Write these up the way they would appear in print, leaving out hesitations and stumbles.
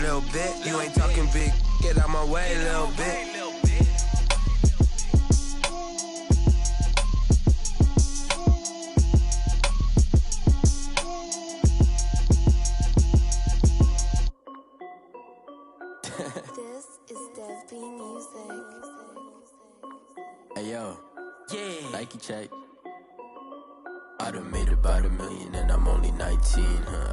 little bit. You ain't talking big, get out my way, little bit. Hey yo, yeah. Nike check. I done made about $1 million and I'm only 19,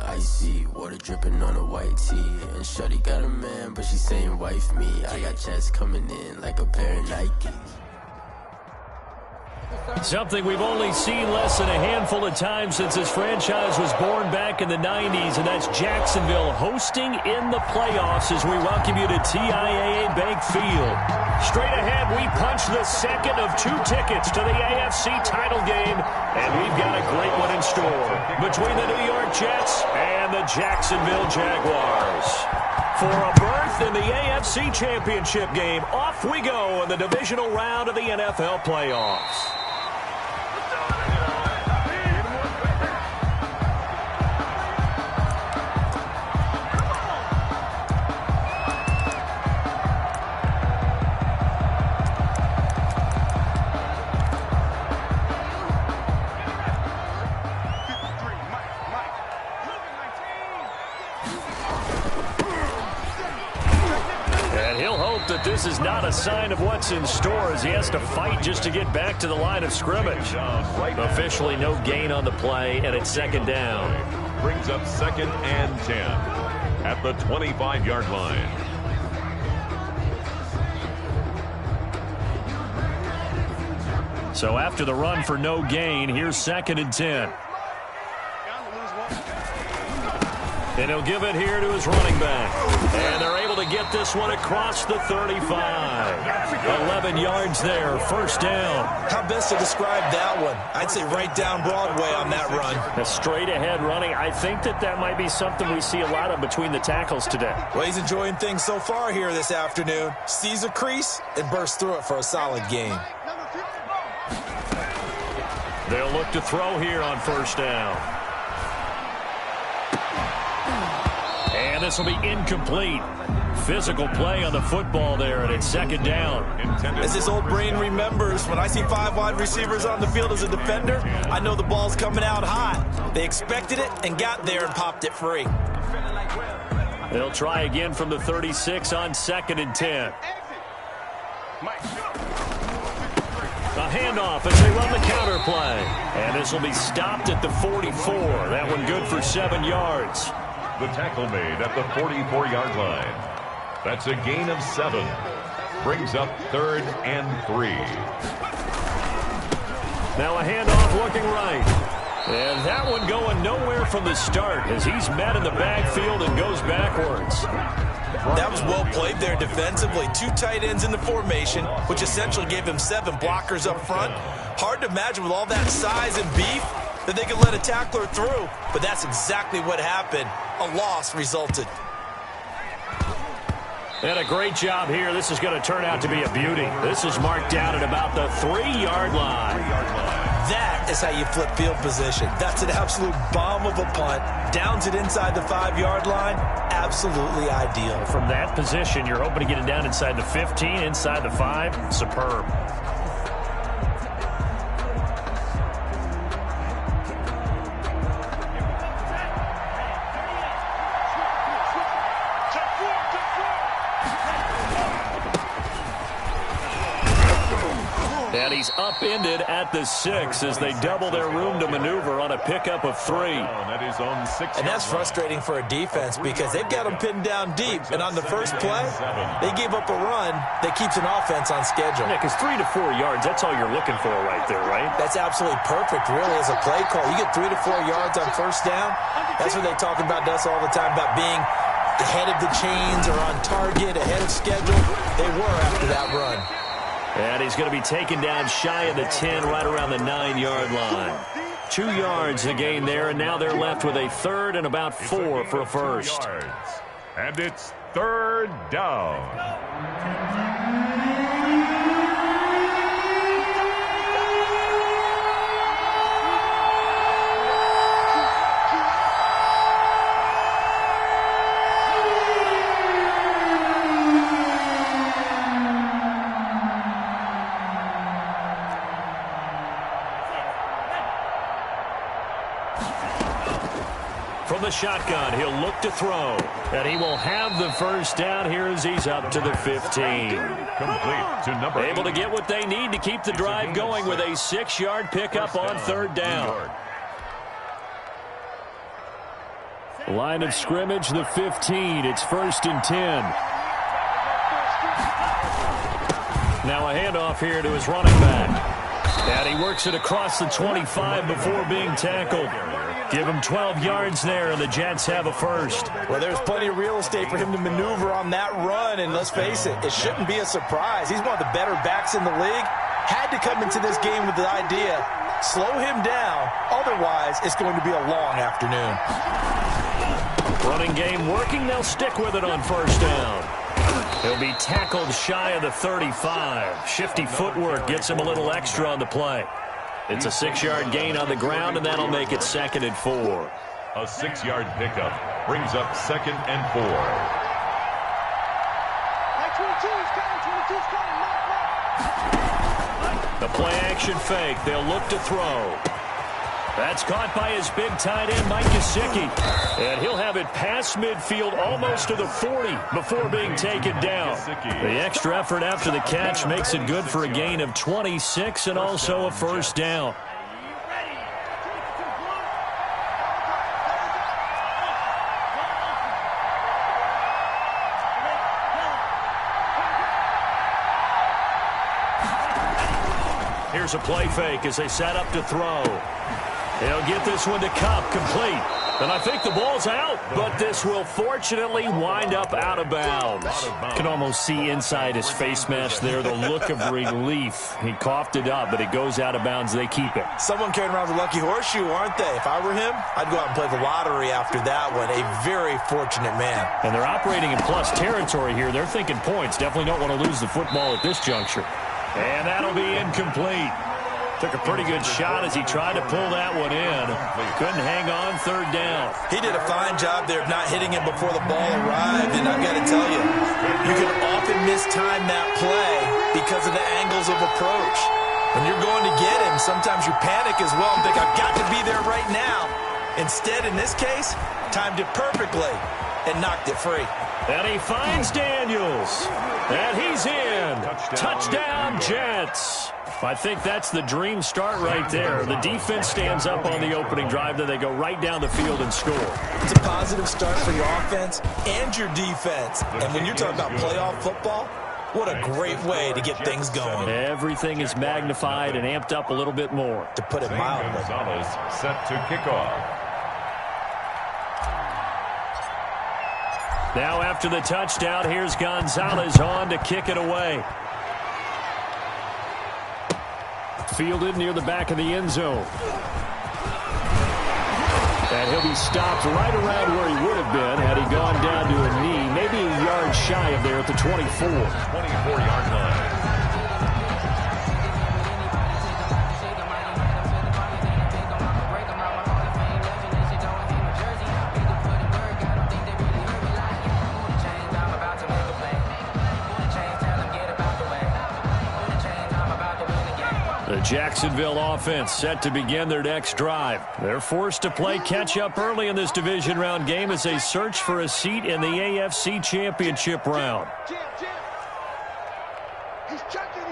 Icy, water dripping on a white tee. And shorty got a man, but she saying wife me. I got checks coming in like a pair of Nikes. Something we've only seen less than a handful of times since this franchise was born back in the 90s, and that's Jacksonville hosting in the playoffs as we welcome you to TIAA Bank Field. Straight ahead, we punch the second of 2 tickets to the AFC title game, and we've got a great one in store between the New York Jets and the Jacksonville Jaguars. For a berth in the AFC Championship game, off we go in the divisional round of the NFL playoffs. That this is not a sign of what's in store as he has to fight just to get back to the line of scrimmage. Officially no gain on the play, and it's second down. Brings up 2nd and 10 at the 25-yard line. So after the run for no gain, here's 2nd and 10. And he'll give it here to his running back. And they're able to get this one across the 35. 11 yards there, first down. How best to describe that one? I'd say right down Broadway on that run. A straight-ahead running. I think that might be something we see a lot of between the tackles today. Well, he's enjoying things so far here this afternoon. Sees a crease and bursts through it for a solid gain. They'll look to throw here on first down. And this will be incomplete. Physical play on the football there, and it's second down. As his old brain remembers, when I see 5 wide receivers on the field as a defender, I know the ball's coming out hot. They expected it and got there and popped it free. They'll try again from the 36 on 2nd and 10. A handoff as they run the counter play. And this will be stopped at the 44. That one good for 7 yards. The tackle made at the 44-yard line. That's a gain of 7. Brings up 3rd and 3. Now a handoff looking right. And that one going nowhere from the start as he's met in the backfield and goes backwards. That was well played there defensively. 2 tight ends in the formation, which essentially gave him 7 blockers up front. Hard to imagine with all that size and beef that they could let a tackler through, but that's exactly what happened. A loss resulted. And a great job here. This is going to turn out to be a beauty. This is marked down at about the 3-yard line. That is how you flip field position. That's an absolute bomb of a punt. Downs it inside the 5-yard line. Absolutely ideal. From that position, you're hoping to get it down inside the 15, inside the 5. Superb. And he's upended at the 6 as they double their room to maneuver on a pickup of 3. And that's frustrating for a defense because they've got them pinned down deep. And on the first play, they gave up a run that keeps an offense on schedule. Yeah, because 3 to 4 yards, that's all you're looking for right there, right? That's absolutely perfect, really, as a play call. You get 3 to 4 yards on first down. That's what they talk about us all the time, about being ahead of the chains or on target, ahead of schedule. They were after that run. And he's going to be taken down shy of the 10, right around the 9-yard line. 2 yards to gain there, and now they're left with a 3rd and about 4 for a first. And it's 3rd down. shotgun. He'll look to throw. And he will have the first down here as he's up to the 15. Complete to number 8. Able to get what they need to keep the drive going with a 6-yard pickup on third down. Line of scrimmage, the 15. It's 1st and 10. Now a handoff here to his running back. And he works it across the 25 before being tackled. Give him 12 yards there, and the Jets have a first. Well, there's plenty of real estate for him to maneuver on that run, and let's face it, it shouldn't be a surprise. He's one of the better backs in the league. Had to come into this game with the idea, slow him down, otherwise it's going to be a long afternoon. Running game working, they'll stick with it on first down. He'll be tackled shy of the 35. Shifty footwork gets him a little extra on the play. It's a 6-yard gain on the ground, and that'll make it 2nd and 4. A 6-yard pickup brings up 2nd and 4. The play action fake. They'll look to throw. That's caught by his big tight end, Mike Gesicki. And he'll have it past midfield almost to the 40 before being taken down. The extra effort after the catch makes it good for a gain of 26 and also a first down. Here's a play fake as they set up to throw. They'll get this one to Cup, complete. And I think the ball's out, but this will fortunately wind up out of bounds. Can almost see inside his face mask there the look of relief. He coughed it up, but it goes out of bounds. They keep it. Someone carrying around the lucky horseshoe, aren't they? If I were him, I'd go out and play the lottery after that one. A very fortunate man. And they're operating in plus territory here. They're thinking points. Definitely don't want to lose the football at this juncture. And that'll be incomplete. Took a pretty good shot as he tried to pull that one in. Couldn't hang on third down. He did a fine job there of not hitting it before the ball arrived, and I've got to tell you, you can often mistime that play because of the angles of approach. When you're going to get him, sometimes you panic as well and think, I've got to be there right now. Instead, in this case, timed it perfectly and knocked it free. And he finds Daniels. And he's in. Touchdown, Jets. I think that's the dream start right there. The defense stands up on the opening drive, then they go right down the field and score. It's a positive start for your offense and your defense. And when you're talking about playoff football, what a great way to get things going. Everything is magnified and amped up a little bit more. To put it mildly. Gonzalez set to kick off. Now after the touchdown, here's Gonzalez on to kick it away. Fielded near the back of the end zone. And he'll be stopped right around where he would have been had he gone down to a knee, maybe a yard shy of there at the 24. 24-yard line. Jacksonville offense set to begin their next drive. They're forced to play catch-up early in this division round game as they search for a seat in the AFC Championship round. He's checking.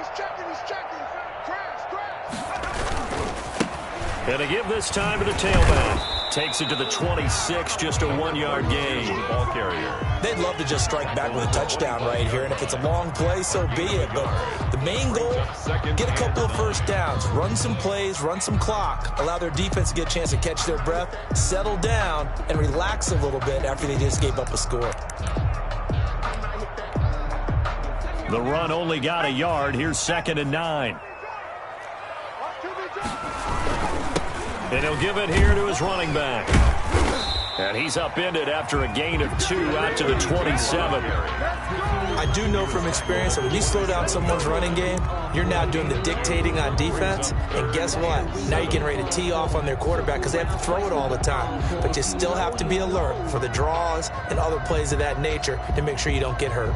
And to give this time to the tailback. Takes it to the 26, just a 1-yard gain. Ball carrier. They'd love to just strike back with a touchdown right here, and if it's a long play, so be it. But the main goal, get a couple of first downs, run some plays, run some clock, allow their defense to get a chance to catch their breath, settle down, and relax a little bit after they just gave up a score. The run only got a yard. Here's 2nd and 9. And he'll give it here to his running back. And he's upended after a gain of 2 out to the 27. I do know from experience that when you slow down someone's running game, you're now doing the dictating on defense. And guess what? Now you're getting ready to tee off on their quarterback because they have to throw it all the time. But you still have to be alert for the draws and other plays of that nature to make sure you don't get hurt.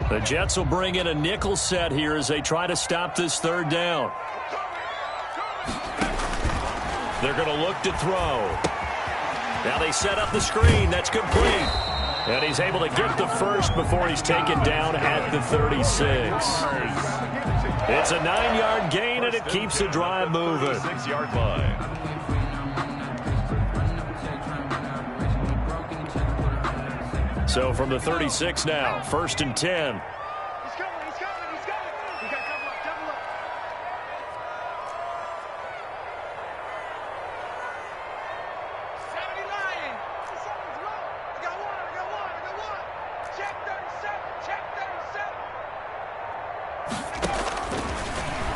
The Jets will bring in a nickel set here as they try to stop this third down. They're going to look to throw. Now they set up the screen. That's complete. And he's able to get the first before he's taken down at the 36. It's a 9-yard gain, and it keeps the drive moving. 6-yard line. So from the 36 now, 1st and 10.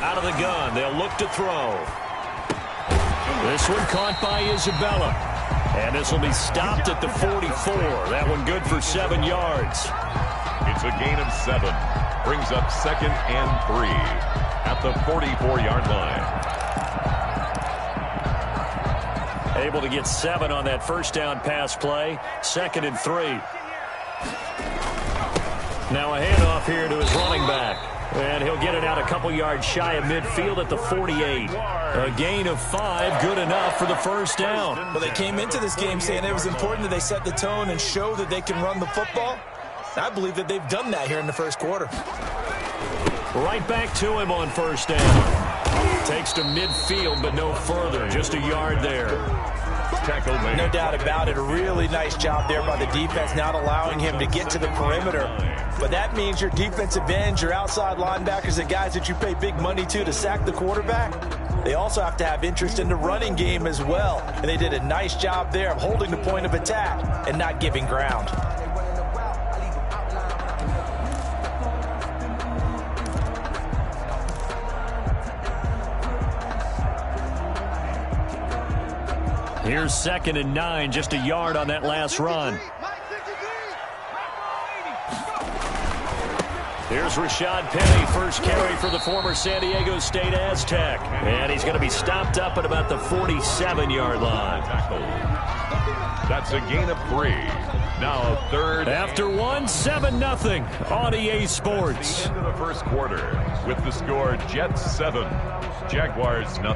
Out of the gun, they'll look to throw. This one caught by Isabella. And this will be stopped at the 44. That one good for 7 yards. It's a gain of 7. Brings up 2nd and 3 at the 44-yard line. Able to get 7 on that first down pass play. 2nd and 3. Now a handoff here to his running back. And he'll get it out a couple yards shy of midfield at the 48. A gain of 5, good enough for the first down. Well, they came into this game saying it was important that they set the tone and show that they can run the football. I believe that they've done that here in the first quarter. Right back to him on first down. Takes to midfield, but no further. Just a yard there. No doubt about it. A really nice job there by the defense, not allowing him to get to the perimeter. But that means your defensive ends, your outside linebackers, the guys that you pay big money to sack the quarterback, they also have to have interest in the running game as well. And they did a nice job there of holding the point of attack and not giving ground. Here's 2nd and 9, just a yard on that last run. Here's Rashad Penny, first carry for the former San Diego State Aztec. And he's going to be stopped up at about the 47-yard line. That's a gain of 3. Now 3rd. After 1, 7-0 on EA Sports. Into the first quarter with the score Jets 7, Jaguars 0.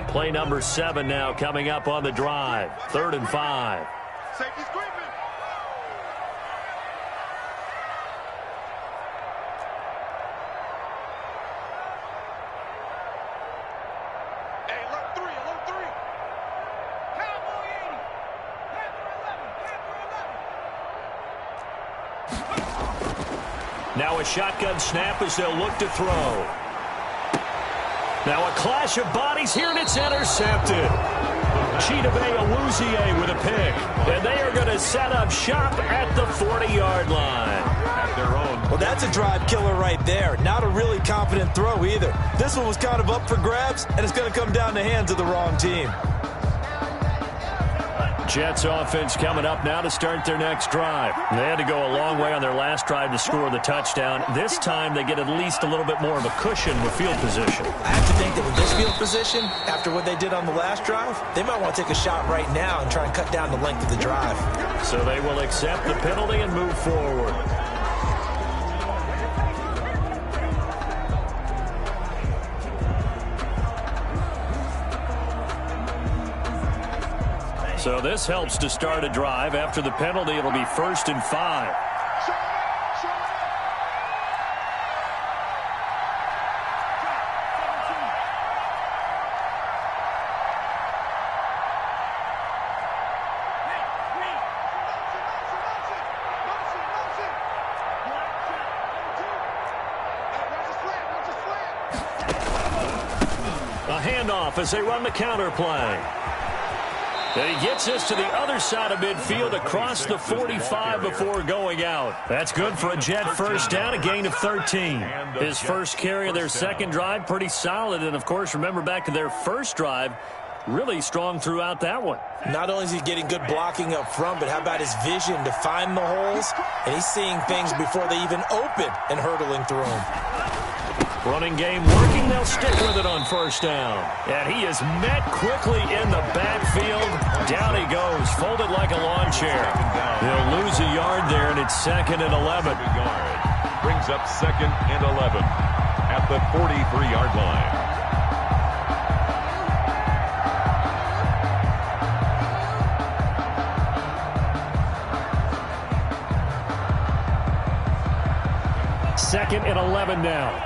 Play number 7 now coming up on the drive. 3rd and 5. Safety screaming. Hey, alert 3, alert 3. Cowboy 80. Panther 11. Now a shotgun snap as they'll look to throw. Now a clash of bodies here, and it's intercepted. Chidobe Awuzie with a pick. And they are going to set up shop at the 40-yard line. At their own. Well, that's a drive killer right there. Not a really confident throw either. This one was kind of up for grabs, and it's going to come down the hands of the wrong team. Jets offense coming up now to start their next drive. They had to go a long way on their last drive to score the touchdown. This time they get at least a little bit more of a cushion with field position. I have to think that with this field position, after what they did on the last drive, they might want to take a shot right now and try and cut down the length of the drive. So they will accept the penalty and move forward. So this helps to start a drive. After the penalty, it'll be 1st and 5. A handoff as they run the counter play. And he gets this to the other side of midfield across the 45 before going out. That's good for a Jet first down, a gain of 13. His first carry of their second drive, pretty solid. And, of course, remember back to their first drive, really strong throughout that one. Not only is he getting good blocking up front, but how about his vision to find the holes? And he's seeing things before they even open and hurtling through them. Running game working. They'll stick with it on first down. And he is met quickly in the backfield. Down he goes, folded like a lawn chair. He'll lose a yard there, and it's 2nd and 11. Brings up 2nd and 11 at the 43-yard line. Second and 11 now.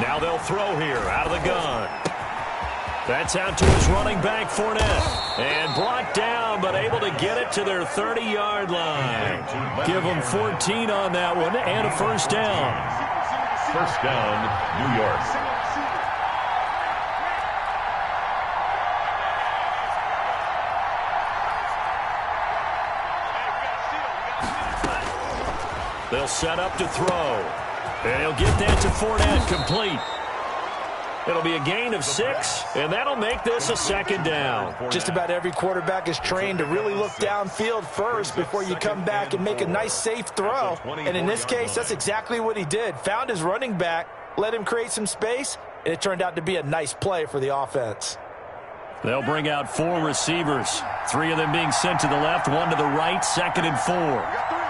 Now they'll throw here out of the gun. That's out to his running back, Fournette. And brought down, but able to get it to their 30-yard line. Give them 14 on that one and a first down. First down, New York. They'll set up to throw. And he'll get that to Fournette, complete. It'll be a gain of 6, and that'll make this a 2nd down. Just about every quarterback is trained to really look downfield first before you come back and make a nice, safe throw. And in this case, that's exactly what he did. Found his running back, let him create some space, and it turned out to be a nice play for the offense. They'll bring out 4 receivers, 3 of them being sent to the left, 1 to the right, 2nd and 4.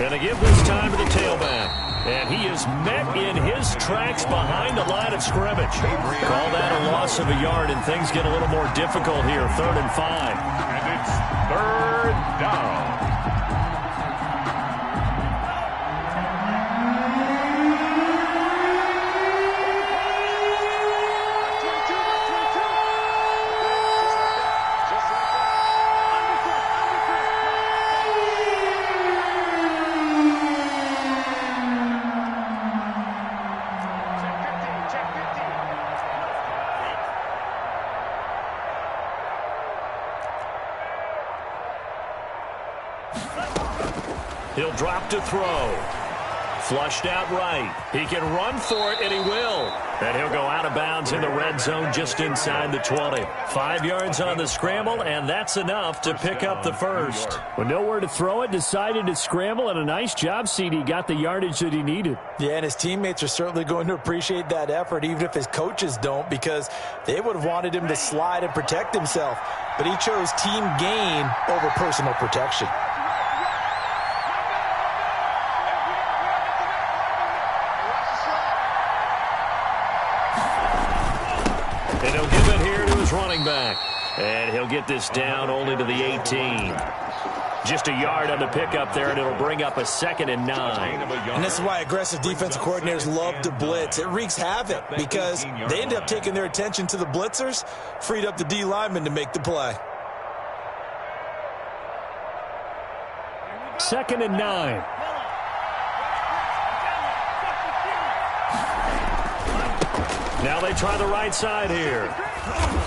And they give this time to the tailback. And he is met in his tracks behind the line of scrimmage. Call that a loss of a yard, and things get a little more difficult here, 3rd and 5. And it's 3rd down. He'll drop to throw. Flushed out right. He can run for it, and he will. And he'll go out of bounds in the red zone just inside the 20. 5 yards on the scramble, and that's enough to pick up the first. With nowhere to throw it, decided to scramble, and a nice job, CD. Got the yardage that he needed. Yeah, and his teammates are certainly going to appreciate that effort, even if his coaches don't, because they would have wanted him to slide and protect himself. But he chose team gain over personal protection. And he'll give it here to his running back. And he'll get this down only to the 18. Just a yard on the pickup there, and it'll bring up a 2nd and 9. And this is why aggressive defensive coordinators love to blitz. It wreaks havoc because they end up taking their attention to the blitzers, freed up the D lineman to make the play. 2nd and 9. Now they try the right side here.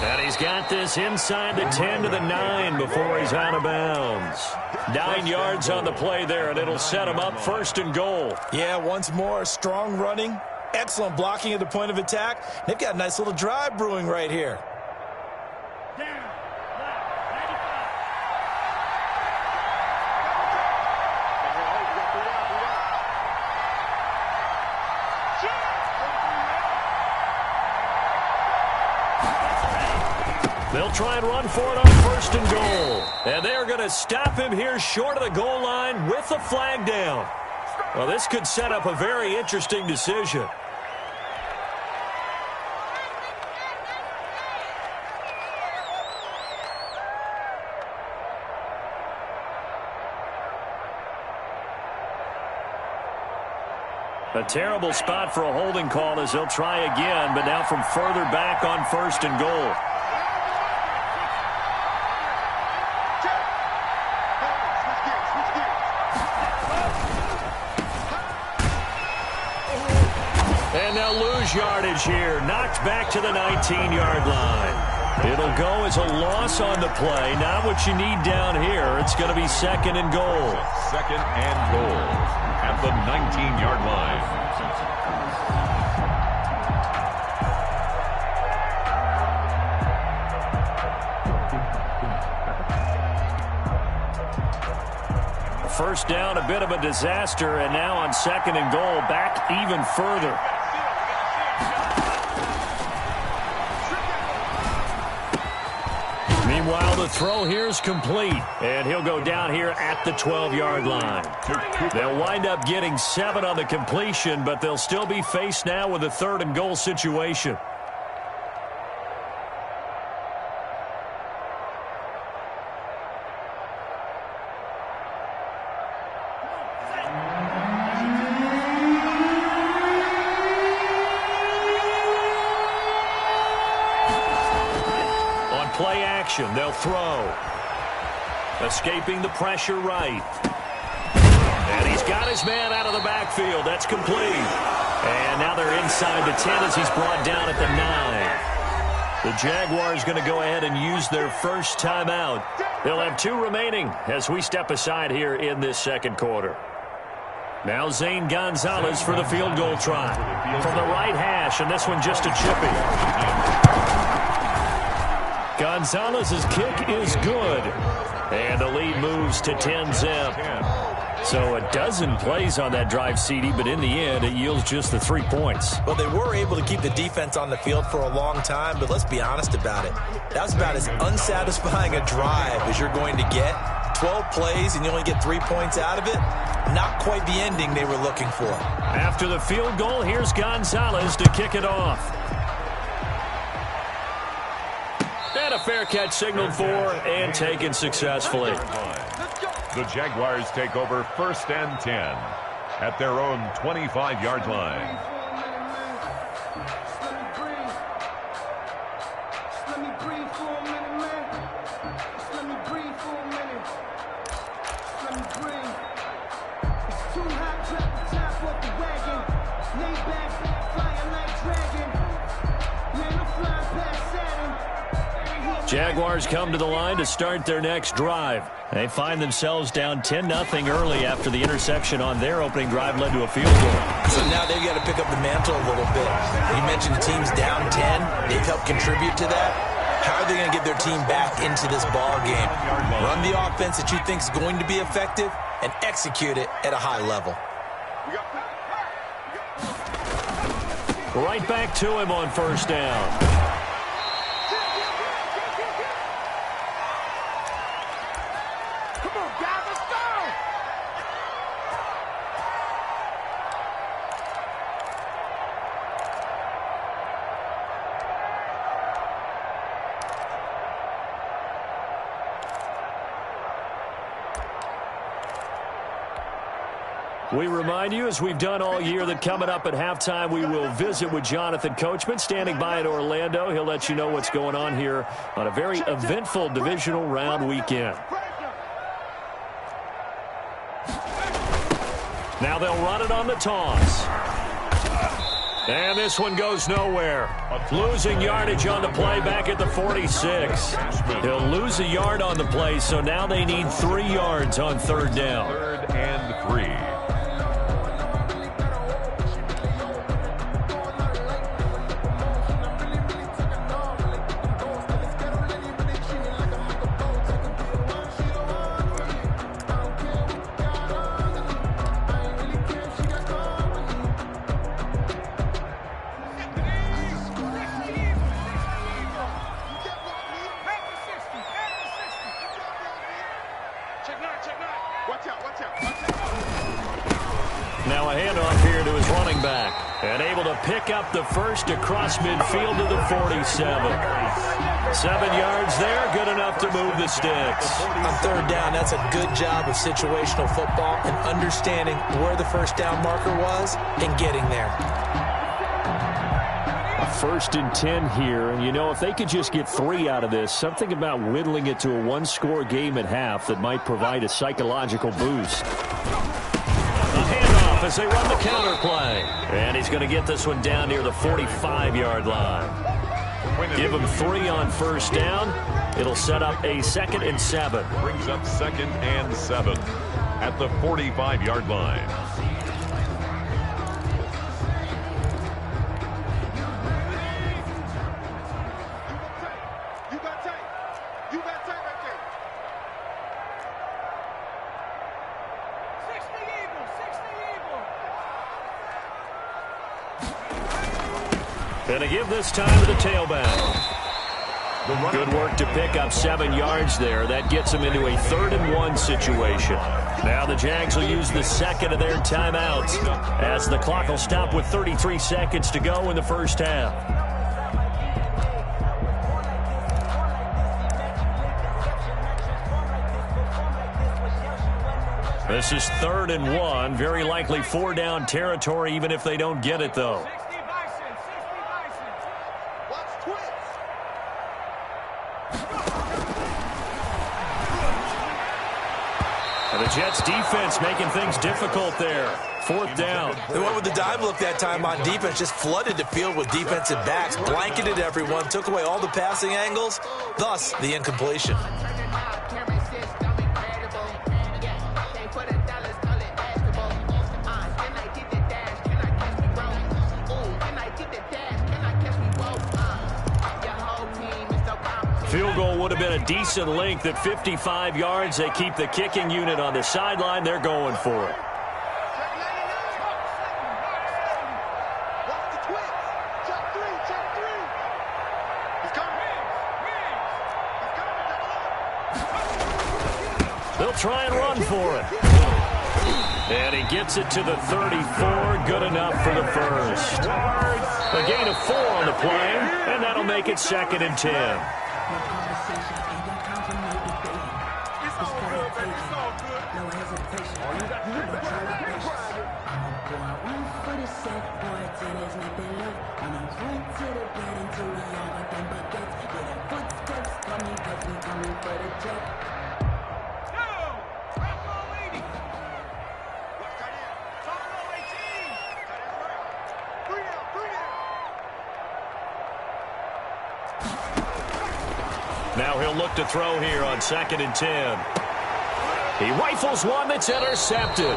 And he's got this inside the 10 to the 9 before he's out of bounds. 9 yards on the play there, and it'll set him up 1st and goal. Yeah, once more, strong running, excellent blocking at the point of attack. They've got a nice little drive brewing right here. They'll try and run for it on 1st and goal. And they're going to stop him here short of the goal line with the flag down. Well, this could set up a very interesting decision. A terrible spot for a holding call as they'll try again, but now from further back on 1st and goal. And they'll lose yardage here. Knocked back to the 19-yard line. It'll go as a loss on the play. Not what you need down here. It's going to be 2nd and goal. 2nd and goal at the 19-yard line. First down, a bit of a disaster, and now on 2nd and goal, back even further. Meanwhile, the throw here is complete, and he'll go down here at the 12-yard line. They'll wind up getting 7 on the completion, but they'll still be faced now with a 3rd and goal situation. Play action, they'll throw. Escaping the pressure right. And he's got his man out of the backfield. That's complete. And now they're inside the 10 as he's brought down at the 9. The Jaguars going to go ahead and use their first timeout. They'll have 2 remaining as we step aside here in this 2nd quarter. Now Zane Gonzalez for the field goal try. From the right hash, and this one just a chippy. Gonzalez's kick is good. And the lead moves to 10-zip. So a dozen plays on that drive, CD, but in the end, it yields just the 3 points. Well, they were able to keep the defense on the field for a long time, but let's be honest about it. That was about as unsatisfying a drive as you're going to get. 12 plays and you only get 3 points out of it. Not quite the ending they were looking for. After the field goal, here's Gonzalez to kick it off. And a fair catch signaled for and taken successfully. The Jaguars take over 1st and 10 at their own 25-yard line. Jaguars come to the line to start their next drive. They find themselves down 10-0 early after the interception on their opening drive led to a field goal. So now they've got to pick up the mantle a little bit. You mentioned the team's down 10. They've helped contribute to that. How are they going to get their team back into this ball game? Run the offense that you think is going to be effective and execute it at a high level. Right back to him on 1st down. We remind you, as we've done all year, that coming up at halftime, we will visit with Jonathan Coachman, standing by in Orlando. He'll let you know what's going on here on a very eventful divisional round weekend. Now they'll run it on the toss. And this one goes nowhere. Losing yardage on the play back at the 46. He'll lose a yard on the play, so now they need 3 yards on 3rd down. 3rd and 3. Now a handoff here to his running back. And able to pick up the first across midfield to the 47. 7 yards there, good enough to move the sticks. On 3rd down, that's a good job of situational football and understanding where the first down marker was and getting there. 1st and 10 here, and you know, if they could just get 3 out of this, something about whittling it to a 1-score game at half that might provide a psychological boost. A handoff as they run the counter play. And he's going to get this one down near the 45-yard line. Give them 3 on first down. It'll set up a 2nd and 7. Brings up 2nd and 7 at the 45-yard line. Gonna give this time to the tailback. Good work to pick up 7 yards there. That gets them into a 3rd and 1 situation. Now the Jags will use the 2nd of their timeouts as the clock will stop with 33 seconds to go in the first half. This is 3rd and 1. Very likely 4-down territory even if they don't get it, though. The Jets defense making things difficult there. 4th down. They went with the dime look that time on defense, just flooded the field with defensive backs, blanketed everyone, took away all the passing angles, thus the incompletion. Field goal would have been a decent length at 55 yards. They keep the kicking unit on the sideline. They're going for it. They'll try and run for it. And he gets it to the 34. Good enough for the first. A gain of 4 on the play, and that'll make it 2nd and 10. Now he'll look to throw here on 2nd and 10. He rifles one that's intercepted.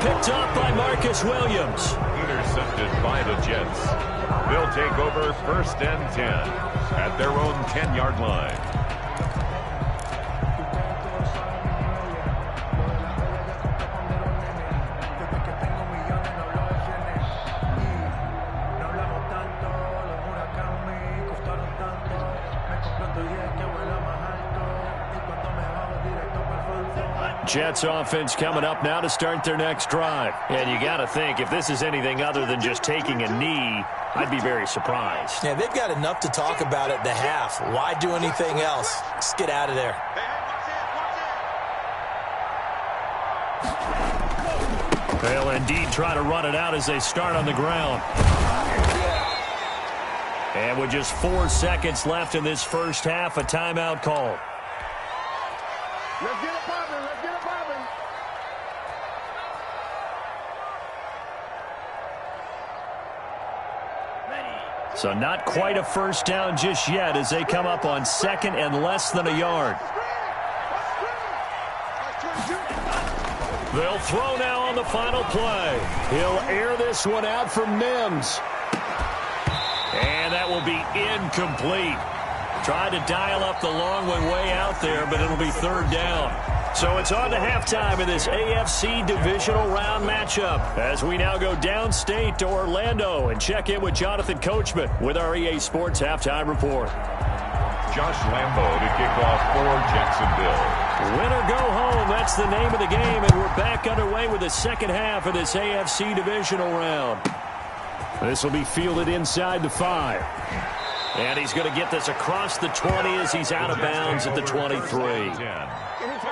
Picked up by Marcus Williams. Intercepted by the Jets. They'll take over 1st and 10 at their own 10-yard line. Jets offense coming up now to start their next drive. And you got to think, if this is anything other than just taking a knee, I'd be very surprised. Yeah, they've got enough to talk about at the half. Why do anything else? Just get out of there. They'll indeed try to run it out as they start on the ground. And with just 4 seconds left in this first half, a timeout call. Let's get it popping. Let's get it popping. So not quite a first down just yet as they come up on 2nd and less than a yard. They'll throw now on the final play. He'll air this one out for Mims. And that will be incomplete. Tried to dial up the long one way out there, but it'll be 3rd down. So it's on to halftime in this AFC divisional round matchup as we now go downstate to Orlando and check in with Jonathan Coachman with our EA Sports Halftime Report. Josh Lambo to kick off for Jacksonville. Win or go home, that's the name of the game, and we're back underway with the second half of this AFC divisional round. This will be fielded inside the 5. And he's going to get this across the 20 as he's out of bounds at the 23.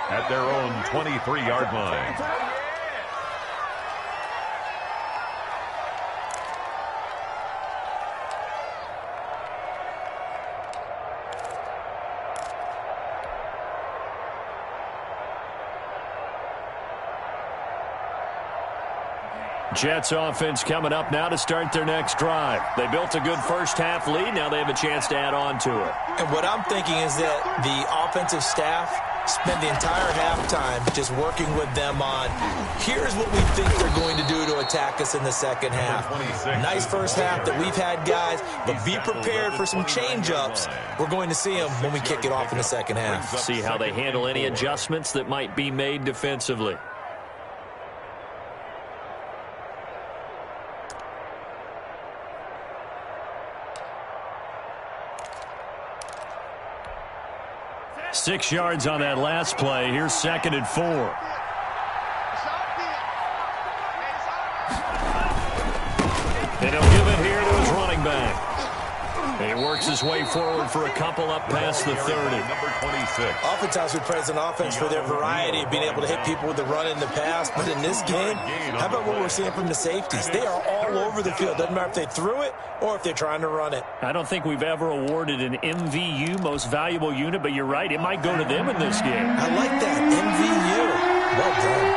At their own 23-yard line. Jets offense coming up now to start their next drive. They built a good first-half lead. Now they have a chance to add on to it. And what I'm thinking is that the offensive staff spend the entire halftime just working with them on, here's what we think they're going to do to attack us in the second half. Nice first half that we've had, guys, but be prepared for some change-ups. We're going to see them when we kick it off in the second half. See how they handle any adjustments that might be made defensively. Six yards on that last play. Here's 2nd and 4. And he'll give it here to his running back. He works his way forward for a couple up past the 30. Number 26. Oftentimes we praise an offense for their variety of being able to hit people with the run in the pass. But in this game, how about what we're seeing from the safeties? They are all over the field. Doesn't matter if they threw it or if they're trying to run it. I don't think we've ever awarded an MVU, most valuable unit, but you're right. It might go to them in this game. I like that. MVU. Well done.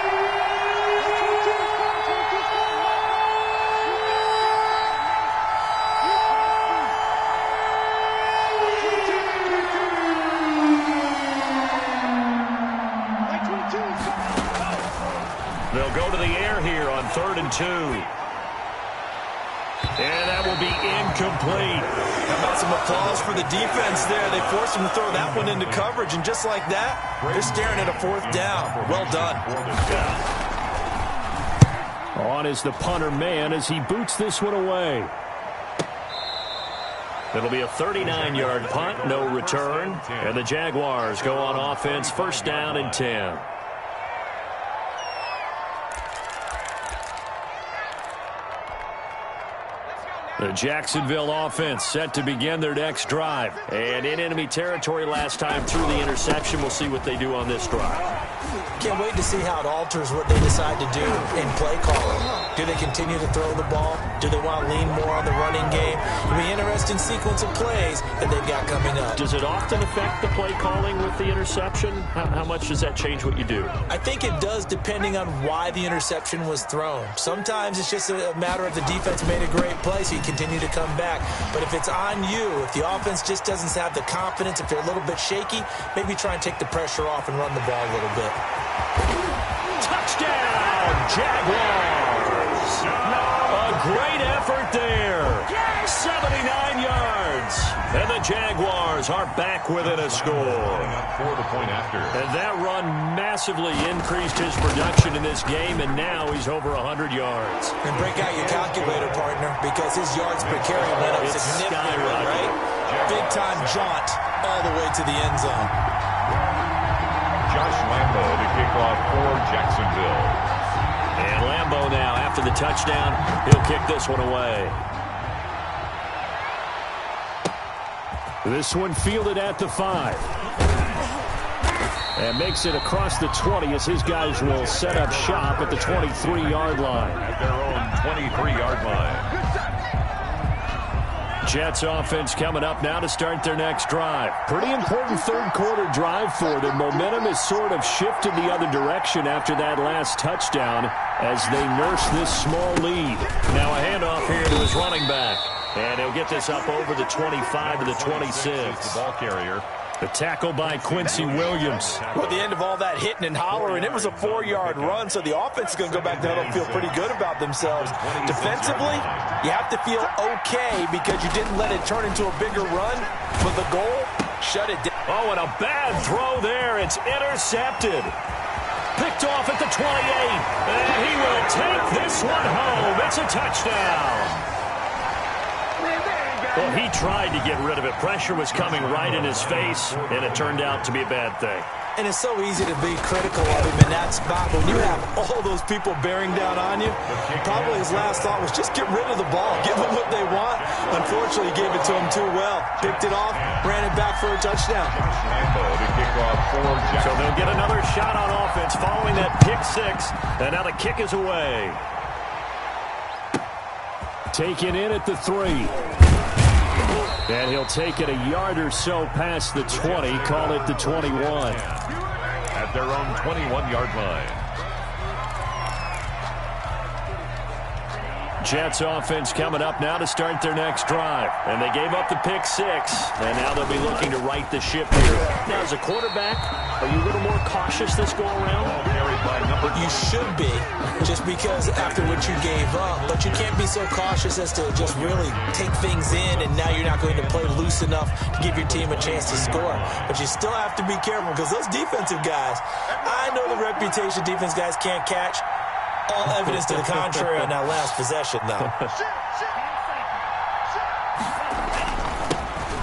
They'll go to the air here on 3rd and 2. And that will be incomplete. How about some applause for the defense there? They forced him to throw that one into coverage, and just like that, they're staring at a 4th down. Well done. On is the punter man as he boots this one away. It'll be a 39-yard punt, no return. And the Jaguars go on offense, 1st down and 10. The Jacksonville offense set to begin their next drive. And in enemy territory last time through the interception. We'll see what they do on this drive. Can't wait to see how it alters what they decide to do in play calling. Do they continue to throw the ball? Do they want to lean more on the running game? It'll be an interesting sequence of plays that they've got coming up. Does it often affect the play calling with the interception? How much does that change what you do? I think it does, depending on why the interception was thrown. Sometimes it's just a matter of the defense made a great play, so you continue to come back. But if it's on you, if the offense just doesn't have the confidence, if they're a little bit shaky, maybe try and take the pressure off and run the ball a little bit. Touchdown, Jaguars! A great effort there. 79 yards. And the Jaguars are back within a score. For the point after. And that run massively increased his production in this game, and now he's over 100 yards. And break out your calculator, partner, because his yards per carry went up significantly, right? Big-time jaunt all the way to the end zone. Josh Lambo to kick off for Jacksonville. And Lambo now, after the touchdown, he'll kick this one away. This one fielded at the 5. And makes it across the 20 as his guys will set up shop at the 23-yard line. At their own 23-yard line. Jets offense coming up now to start their next drive. Pretty important third-quarter drive for them. Momentum has sort of shifted the other direction after that last touchdown as they nurse this small lead. Now a handoff here to his running back. And he'll get this up over the 25 to the 26. The ball carrier. The tackle by Quincy Williams. Well, at the end of all that hitting and hollering, it was a 4-yard run, so the offense is going to go back there and feel pretty good about themselves. Defensively, you have to feel okay because you didn't let it turn into a bigger run, but the goal, shut it down. Oh, and a bad throw there. It's intercepted. Picked off at the 28. And he will take this one home. It's a touchdown. Well, he tried to get rid of it. Pressure was coming right in his face, and it turned out to be a bad thing. And it's so easy to be critical of him in that spot. When you have all those people bearing down on you, probably his last thought was just get rid of the ball, give them what they want. Unfortunately, he gave it to him too well. Picked it off, ran it back for a touchdown. So they'll get another shot on offense following that pick 6, and now the kick is away. Taken in at the 3. And he'll take it a yard or so past the 20, call it the 21. At their own 21-yard line. Jets offense coming up now to start their next drive. And they gave up the pick 6, and now they'll be looking to right the ship here. Now, as a quarterback, are you a little more cautious this go-around? You should be, just because after what you gave up. But you can't be so cautious as to just really take things in, and now you're not going to play loose enough to give your team a chance to score. But you still have to be careful because those defensive guys, I know the reputation defense guys can't catch. All evidence to the contrary on that last possession, though.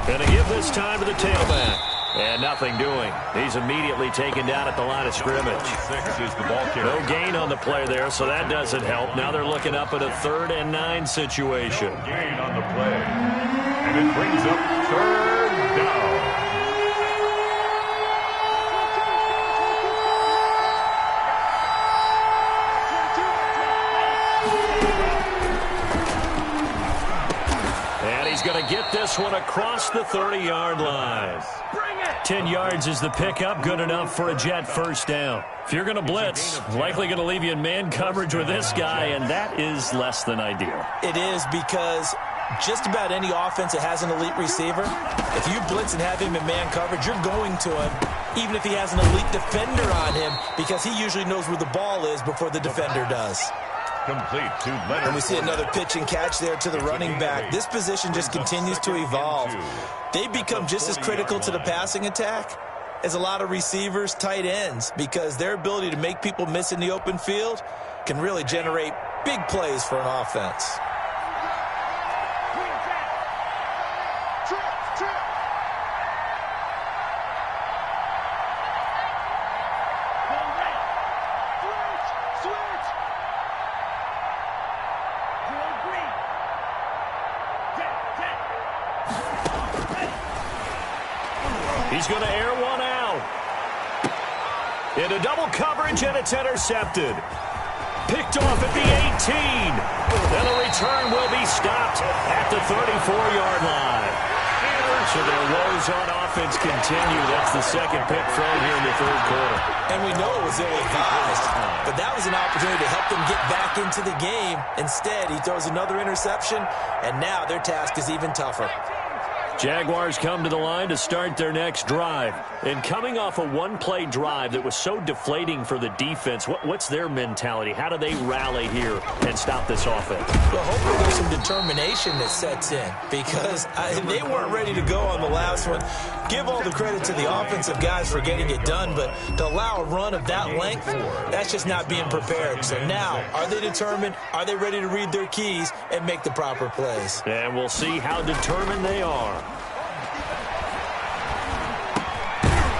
Going to give this time to the tailback. And nothing doing. He's immediately taken down at the line of scrimmage. No gain on the play there, so that doesn't help. Now they're looking up at a 3rd and 9 situation. No gain on the play. And it brings up 3rd down. He's going to get this one across the 30-yard line. 10 yards is the pickup, good enough for a Jet first down. If you're going to blitz, likely going to leave you in man coverage with this guy, and that is less than ideal. It is, because just about any offense that has an elite receiver, if you blitz and have him in man coverage, you're going to him, even if he has an elite defender on him, because he usually knows where the ball is before the defender does. Complete to Leonard. And we see another pitch and catch there to the running back. This position just continues to evolve. They become just as critical to the passing attack as a lot of receivers, tight ends, because their ability to make people miss in the open field can really generate big plays for an offense. He's going to air one out. Into double coverage, and it's intercepted. Picked off at the 18. And the return will be stopped at the 34-yard line. So their woes on offense continue. That's the second pick thrown here in the 3rd quarter. And we know it was ill-advised, but that was an opportunity to help them get back into the game. Instead, he throws another interception, and now their task is even tougher. Jaguars come to the line to start their next drive. And coming off a one-play drive that was so deflating for the defense, what's their mentality? How do they rally here and stop this offense? Well, hopefully there's some determination that sets in, because they weren't ready to go on the last one. Give all the credit to the offensive guys for getting it done, but to allow a run of that length, that's just not being prepared. So now, are they determined? Are they ready to read their keys and make the proper plays? And we'll see how determined they are.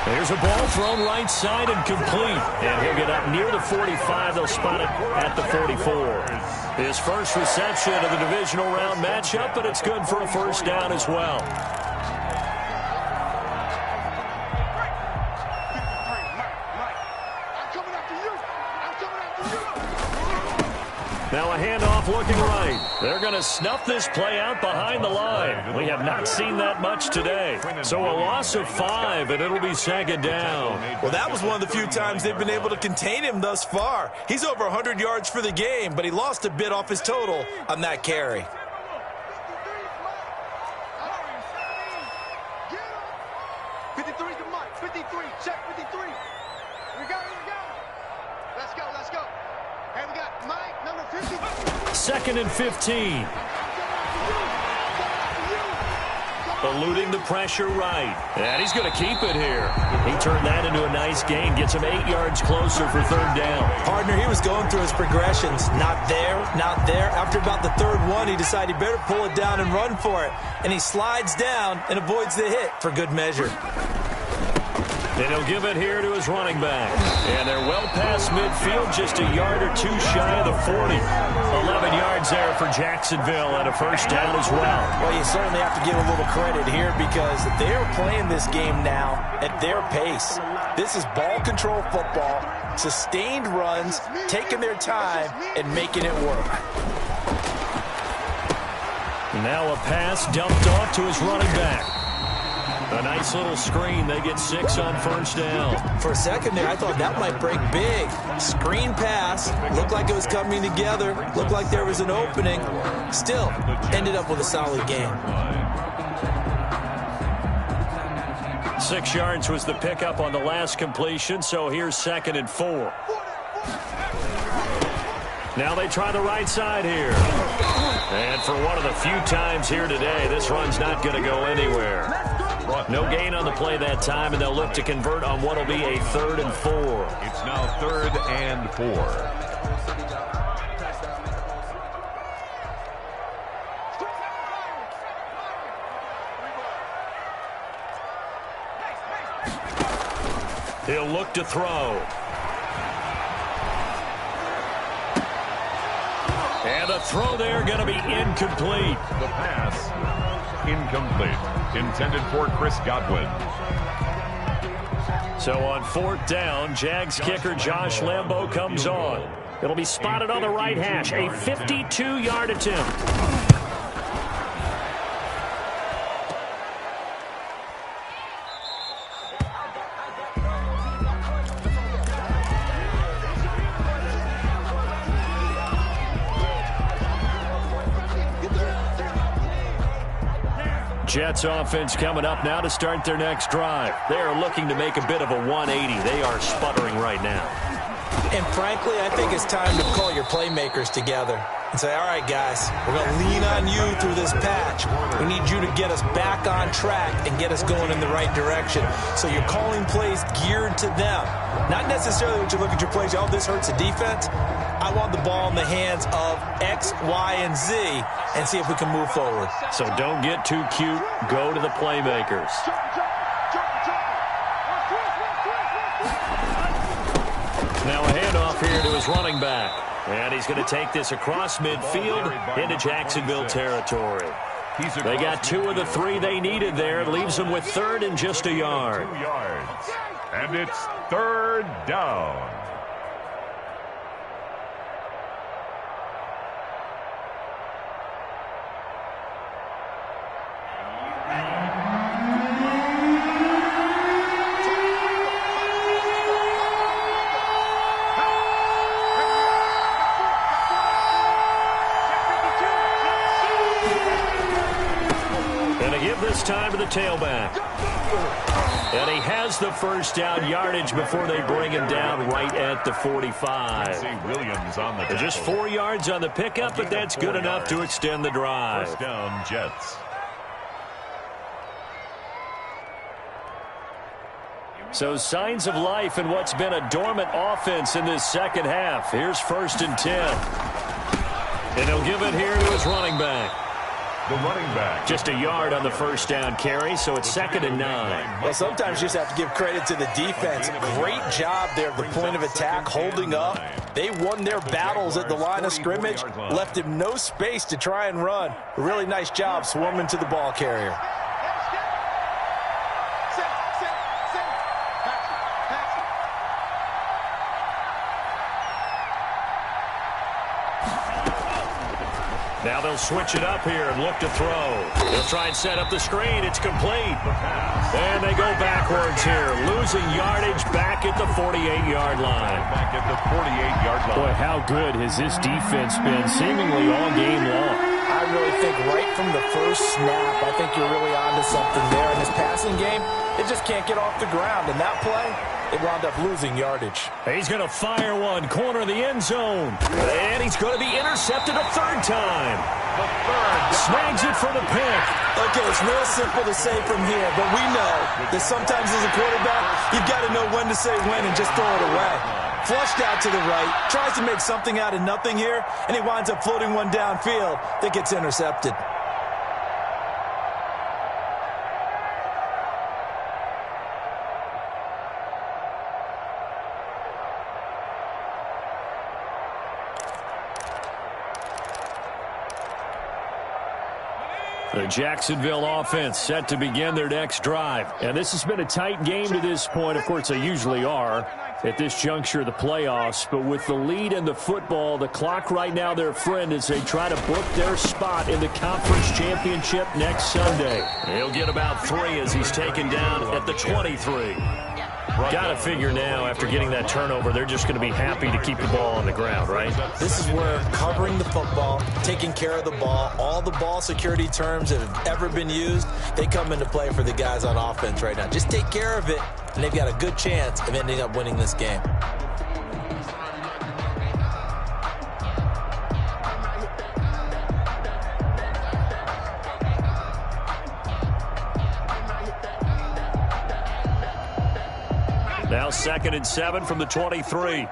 There's a ball thrown right side and complete. And he'll get up near the 45. They'll spot it at the 44. His first reception of the divisional round matchup, but it's good for a first down as well. Now a handoff looking right. They're going to snuff this play out behind the line. We have not seen that much today. So a loss of 5, and it'll be 2nd down. Well, that was one of the few times they've been able to contain him thus far. He's over 100 yards for the game, but he lost a bit off his total on that carry. Second and 15. Eluding the pressure right. And he's going to keep it here. He turned that into a nice gain. Gets him 8 yards closer for 3rd down. Partner, he was going through his progressions. Not there, not there. After about the 3rd one, he decided he better pull it down and run for it. And he slides down and avoids the hit for good measure. And he'll give it here to his running back. And they're well past midfield, just a yard or two shy of the 40. 11 yards there for Jacksonville and a first down as well. Well, you certainly have to give a little credit here because they're playing this game now at their pace. This is ball control football, sustained runs, taking their time, and making it work. Now a pass dumped off to his running back. A nice little screen. They get 6 on first down. For a second there, I thought that might break big. Screen pass. Looked like it was coming together. Looked like there was an opening. Still, ended up with a solid game. 6 yards was the pickup on the last completion, so here's 2nd and 4. Now they try the right side here. And for one of the few times here today, this run's not going to go anywhere. No gain on the play that time, and they'll look to convert on what will be a 3rd and 4. It's now 3rd and 4. He'll look to throw. And the throw there going to be incomplete. The pass, incomplete. Intended for Chris Godwin. So on 4th down, Jags kicker Josh Lambo comes on. It'll be spotted on the right hash. A 52-yard attempt. Jets offense coming up now to start their next drive. They are looking to make a bit of a 180. They are sputtering right now. And frankly, I think it's time to call your playmakers together and say, all right, guys, we're going to lean on you through this patch. We need you to get us back on track and get us going in the right direction. So you're calling plays geared to them. Not necessarily when you look at your plays, oh, this hurts the defense. I want the ball in the hands of X, Y, and Z and see if we can move forward. So don't get too cute. Go to the playmakers. Now a handoff here to his running back. And he's going to take this across midfield into Jacksonville territory. They got 2 of the 3 they needed there. It leaves them with 3rd and just a yard. 2 yards. And it's 3rd down. Time to the tailback. And he has the first down yardage before they bring him down right at the 45. Williams on the Just 4 yards on the pickup, but that's good enough to extend the drive. First down, Jets. So signs of life in what's been a dormant offense in this second half. Here's 1st and 10. And he'll give it here to his running back. The running back. Just a yard on the first down carry, so it's 2nd and 9. Well, sometimes you just have to give credit to the defense. Great job there at the point of attack, holding up. They won their battles at the line of scrimmage, left him no space to try and run. A really nice job swarming to the ball carrier. Now they'll switch it up here and look to throw. They'll try and set up the screen. It's complete. And they go backwards here, losing yardage back at the 48-yard line. Back at the 48-yard line. Boy, how good has this defense been seemingly all game long? I really think right from the first snap, I think you're really onto something there. In this passing game, it just can't get off the ground. And that play, it wound up losing yardage. He's going to fire one, corner of the end zone. And he's going to be intercepted a 3rd time. Snags it for the pick. Okay, it's real simple to say from here, but we know that sometimes as a quarterback, you've got to know when to say when and just throw it away. Flushed out to the right, tries to make something out of nothing here, and he winds up floating one downfield that gets intercepted. The Jacksonville offense set to begin their next drive. And this has been a tight game to this point. Of course, they usually are at this juncture of the playoffs. But with the lead in the football, the clock right now their friend as they try to book their spot in the conference championship next Sunday. He'll get about 3 as he's taken down at the 23. Got to figure now, after getting that turnover, they're just going to be happy to keep the ball on the ground, right? This is where covering the football, taking care of the ball, all the ball security terms that have ever been used, they come into play for the guys on offense right now. Just take care of it, and they've got a good chance of ending up winning this game. Now 2nd and 7 from the 23.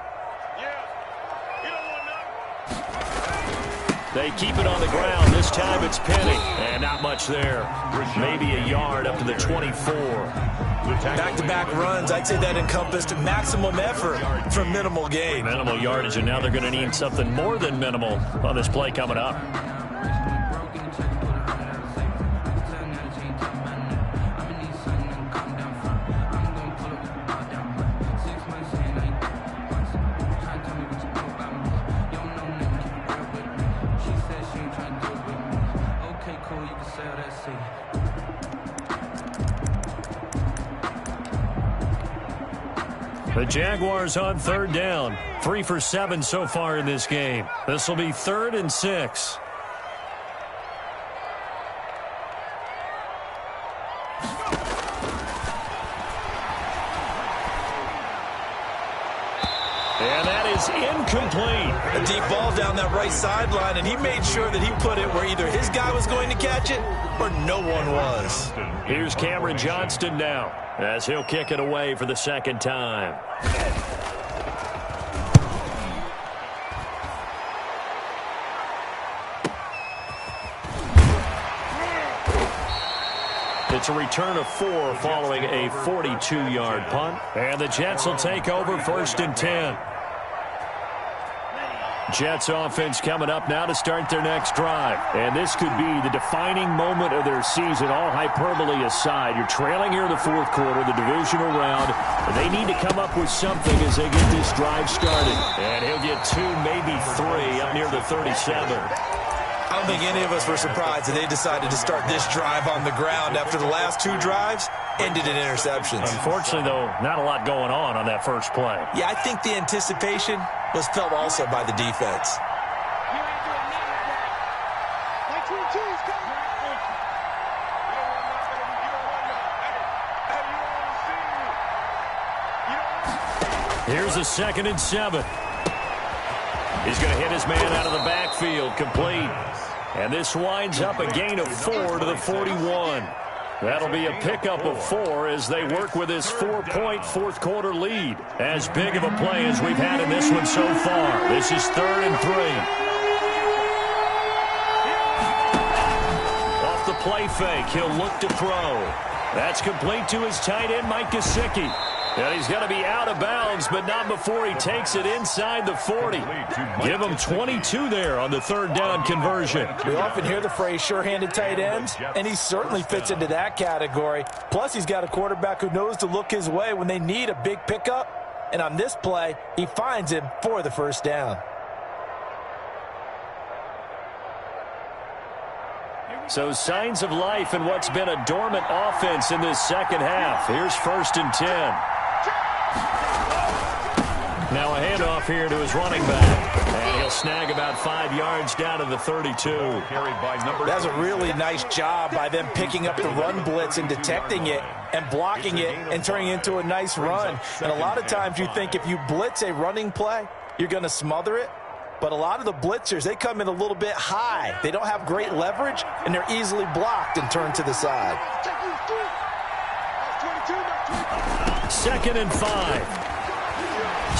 They keep it on the ground. This time it's Penny. And not much there. Maybe a yard up to the 24. Back-to-back runs, I'd say that encompassed maximum effort for minimal gain. Minimal yardage, and now they're going to need something more than minimal on this play coming up. The Jaguars on 3rd down. 3 for 7 so far in this game. This will be 3rd and 6. And that is incomplete. A deep ball down that right sideline, and he made sure that he put it where either his guy was going to catch it or no one was. Here's Cameron Johnston now, as he'll kick it away for the 2nd time. It's a return of 4 following a 42-yard punt. And the Jets will take over 1st and 10. Jets offense coming up now to start their next drive. And this could be the defining moment of their season, all hyperbole aside. You're trailing here in the 4th quarter, the divisional round. They need to come up with something as they get this drive started. And he'll get 2, maybe 3 up near the 37. I don't think any of us were surprised that they decided to start this drive on the ground after the last 2 drives ended in interceptions. Unfortunately, though, not a lot going on that first play. Yeah, I think the anticipation was felt also by the defense. Here's a 2nd and 7. He's going to hit his man out of the backfield, complete. And this winds up a gain of 4 to the 41. That'll be a pickup of 4 as they work with this 4-point 4th quarter lead. As big of a play as we've had in this one so far. This is 3rd and 3. Off the play fake, he'll look to throw. That's complete to his tight end, Mike Gesicki. And he's going to be out of bounds, but not before he takes it inside the 40. Give him 22 there on the 3rd down conversion. We often hear the phrase sure-handed tight ends, and he certainly fits into that category. Plus, he's got a quarterback who knows to look his way when they need a big pickup. And on this play, he finds him for the 1st down. So signs of life in what's been a dormant offense in this 2nd half. Here's 1st and 10. Now a handoff here to his running back. And he'll snag about 5 yards down to the 32. That's a really nice job by them picking up the run blitz and detecting it and blocking it and turning it into a nice run. And a lot of times you think if you blitz a running play, you're going to smother it. But a lot of the blitzers, they come in a little bit high. They don't have great leverage, and they're easily blocked and turned to the side. 2nd and 5.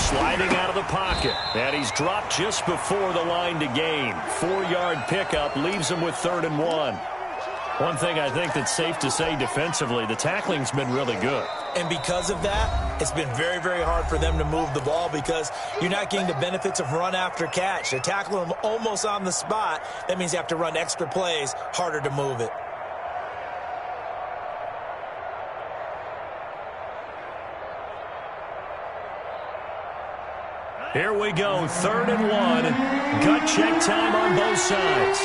Sliding out of the pocket. And he's dropped just before the line to gain. 4-yard pickup leaves him with 3rd and 1. One thing I think that's safe to say defensively, the tackling's been really good. And because of that, it's been very, very hard for them to move the ball because you're not getting the benefits of run after catch. They're tackling them almost on the spot. That means you have to run extra plays, harder to move it. Here we go, 3rd and 1. Gut check time on both sides.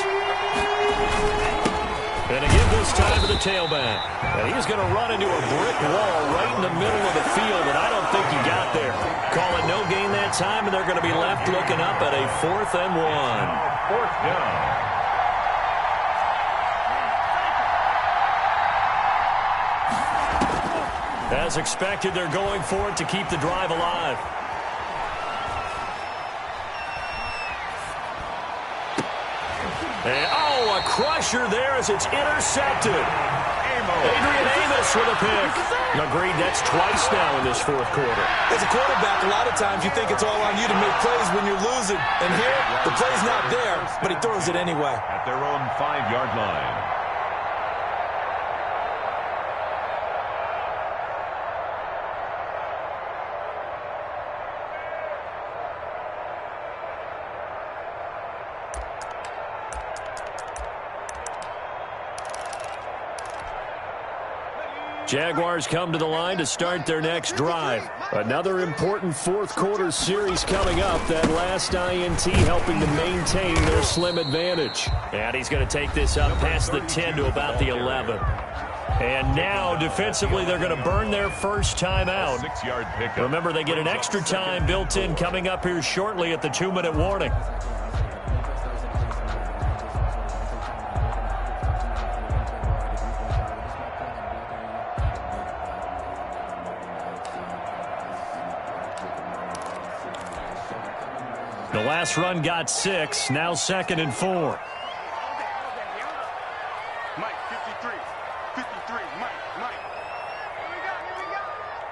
And to give this time to the tailback. And he's going to run into a brick wall right in the middle of the field, and I don't think he got there. Call it no gain that time, and they're going to be left looking up at a 4th and 1. 4th down. As expected, they're going for it to keep the drive alive. And, a crusher there as it's intercepted. Adrian Amos with a pick. Agreed, that's twice now in this 4th quarter. As a quarterback, a lot of times you think it's all on you to make plays when you're losing. And here, the play's not there, but he throws it anyway. At their own 5-yard line. Jaguars come to the line to start their next drive. Another important 4th quarter series coming up. That last INT helping to maintain their slim advantage. And he's going to take this up past the 10 to about the 11. And now, defensively, they're going to burn their first time out. 6-yard pickup. Remember, they get an extra time built in coming up here shortly at the 2-minute warning. The last run got 6, now 2nd and 4. Mike, 53, Mike. Here we go.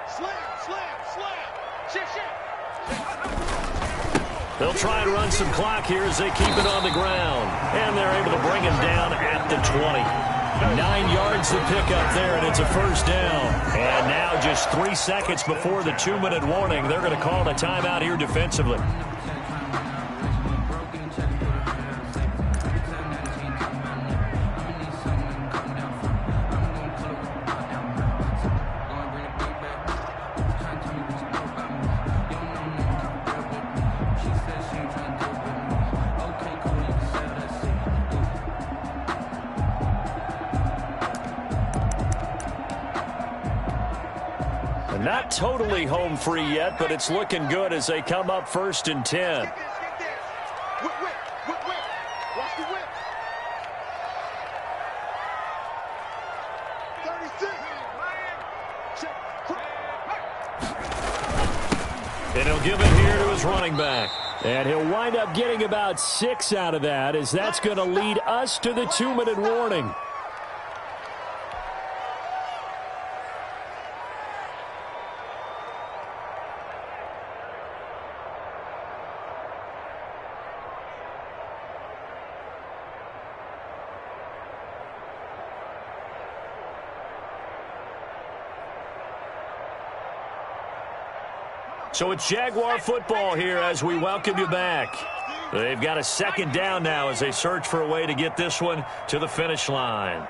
Slam. Shit. They'll try and run some clock here as they keep it on the ground. And they're able to bring him down at the 20. 9 yards to pick up there, and it's a 1st down. And now just 3 seconds before the 2-minute warning, they're going to call a timeout here defensively. Not totally home free yet, but it's looking good as they come up 1st and 10. Whip. Watch the whip. 36. And he'll give it here to his running back. And he'll wind up getting about 6 out of that, as that's going to lead us to the 2-minute warning. So it's Jaguar football here as we welcome you back. They've got a 2nd down now as they search for a way to get this one to the finish line.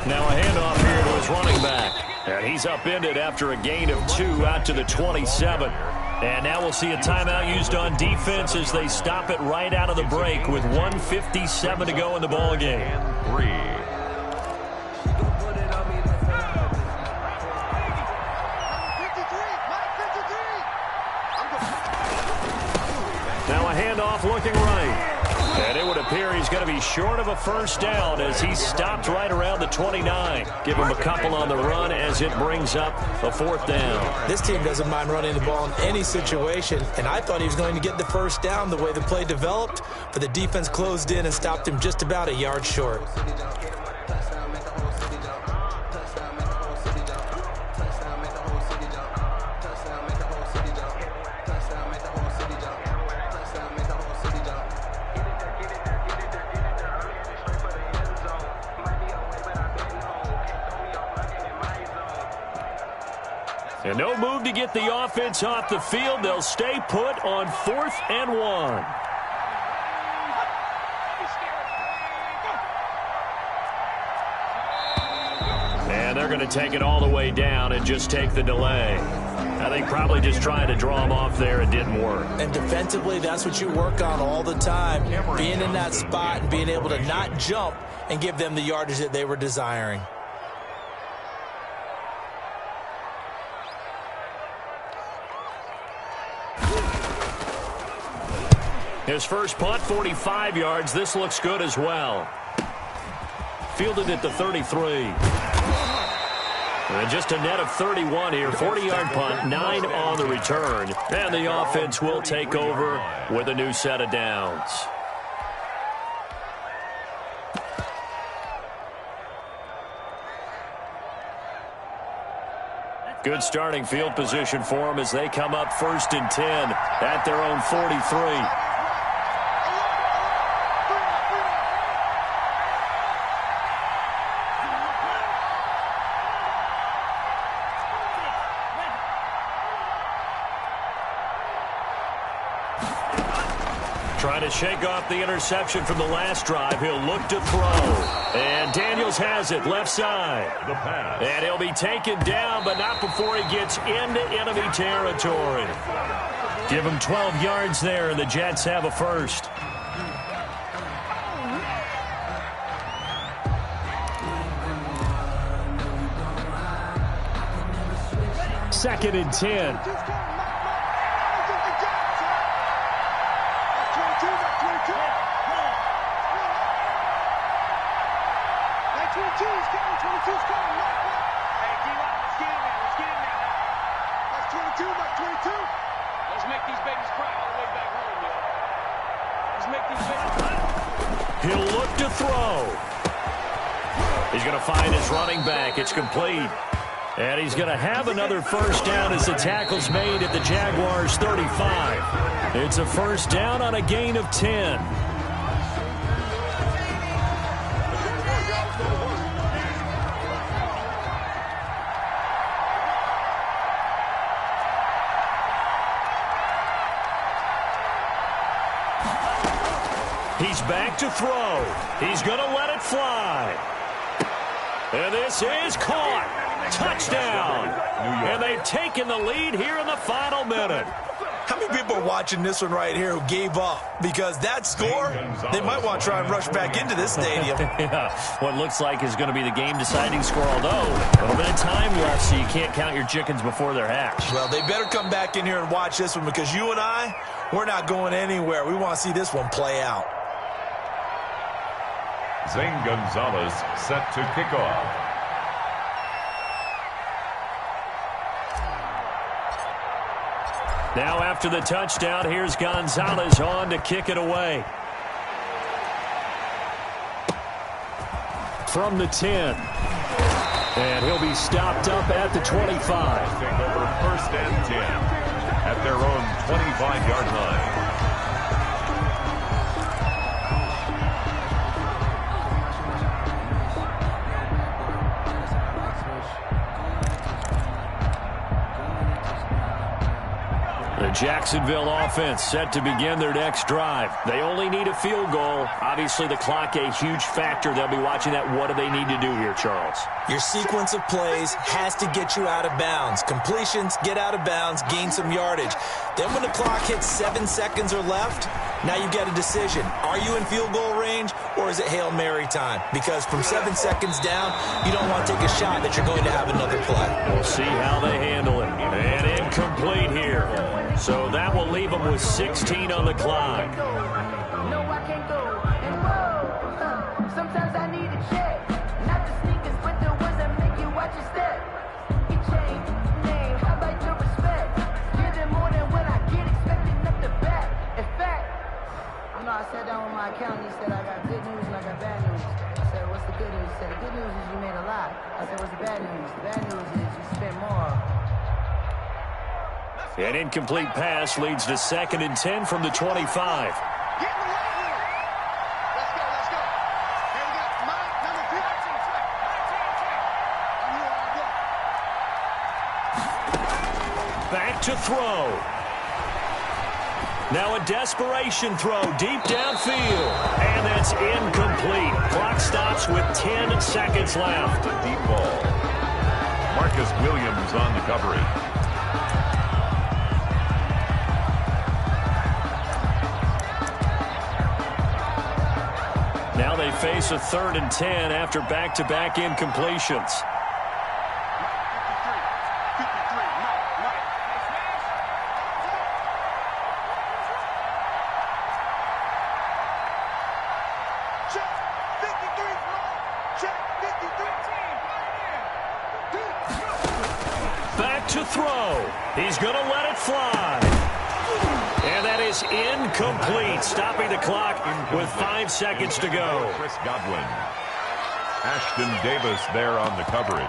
Now a handoff here to his running back. And he's upended after a gain of 2 out to the 27. And now we'll see a timeout used on defense as they stop it right out of the break with 1:57 to go in the ballgame. And 3. Now a handoff looking right. And it would appear he's going to be short of a 1st down as he stopped right around the 29. Give him a couple on the run as it brings up a 4th down. This team doesn't mind running the ball in any situation, and I thought he was going to get the 1st down the way the play developed, but the defense closed in and stopped him just about a yard short. And no move to get the offense off the field. They'll stay put on 4th and 1. And they're going to take it all the way down and just take the delay. I think probably just trying to draw him off there. It didn't work. And defensively, that's what you work on all the time. Being in that spot and being able to not jump and give them the yardage that they were desiring. His first punt, 45 yards. This looks good as well. Fielded at the 33. And just a net of 31 here. 40-yard punt, 9 on the return. And the offense will take over with a new set of downs. Good starting field position for them as they come up 1st and 10 at their own 43. Trying to shake off the interception from the last drive. He'll look to throw. And Daniels has it, left side. And he'll be taken down, but not before he gets into enemy territory. Give him 12 yards there, and the Jets have a first. Second and 10. He'll look to throw. He's going to find his running back. It's complete. And he's going to have another first down as the tackle's made at the Jaguars' 35. It's a first down on a gain of 10. He's back to throw. He's going to let it fly. And this is caught. Touchdown. And they've taken the lead here in the final minute. How many people are watching this one right here who gave up? Because that score, they might want to try and rush back into this stadium. Yeah, what looks like is going to be the game-deciding score, although a little bit of time left, so you can't count your chickens before they're hatched. Well, they better come back in here and watch this one because you and I, we're not going anywhere. We want to see this one play out. Zane Gonzalez set to kick off. Now after the touchdown, here's Gonzalez on to kick it away. From the 10. And he'll be stopped up at the 25. Take over 1st and 10 at their own 25-yard line. The Jacksonville offense set to begin their next drive. They only need a field goal. Obviously, the clock a huge factor. They'll be watching that. What do they need to do here, Charles? Your sequence of plays has to get you out of bounds. Completions, get out of bounds, gain some yardage. Then when the clock hits 7 seconds or left, now you get a decision. Are you in field goal range or is it Hail Mary time? Because from 7 seconds down, you don't want to take a shot that you're going to have another play. We'll see how they handle it. And incomplete here. So that will leave them with 16 on the clock. No, I can't go. And whoa, sometimes I need a check. Not the sneakers, but the ones that make you watch your step. You change name, how about your respect? Give them more than when I get expected up the back. In fact, you know, I sat down with my accountant. He said, I got good news and I got bad news. I said, what's the good news? He said, the good news is you made a lot. I said, what's the bad news? The bad news is you spent more. An incomplete pass leads to 2nd and 10 from the 25. Get in the line here. Let's go, let's go. Here we got Mike, number 15. Back to throw. Now a desperation throw deep downfield. And that's incomplete. Clock stops with 10 seconds left. Deep ball. Marcus Williams on the coverage. Now they face a 3rd and 10 after back-to-back incompletions. Back to throw. He's going to let it fly. And that is incomplete, stopping the clock with 5 seconds to go. Chris Godwin. Ashton Davis there on the coverage.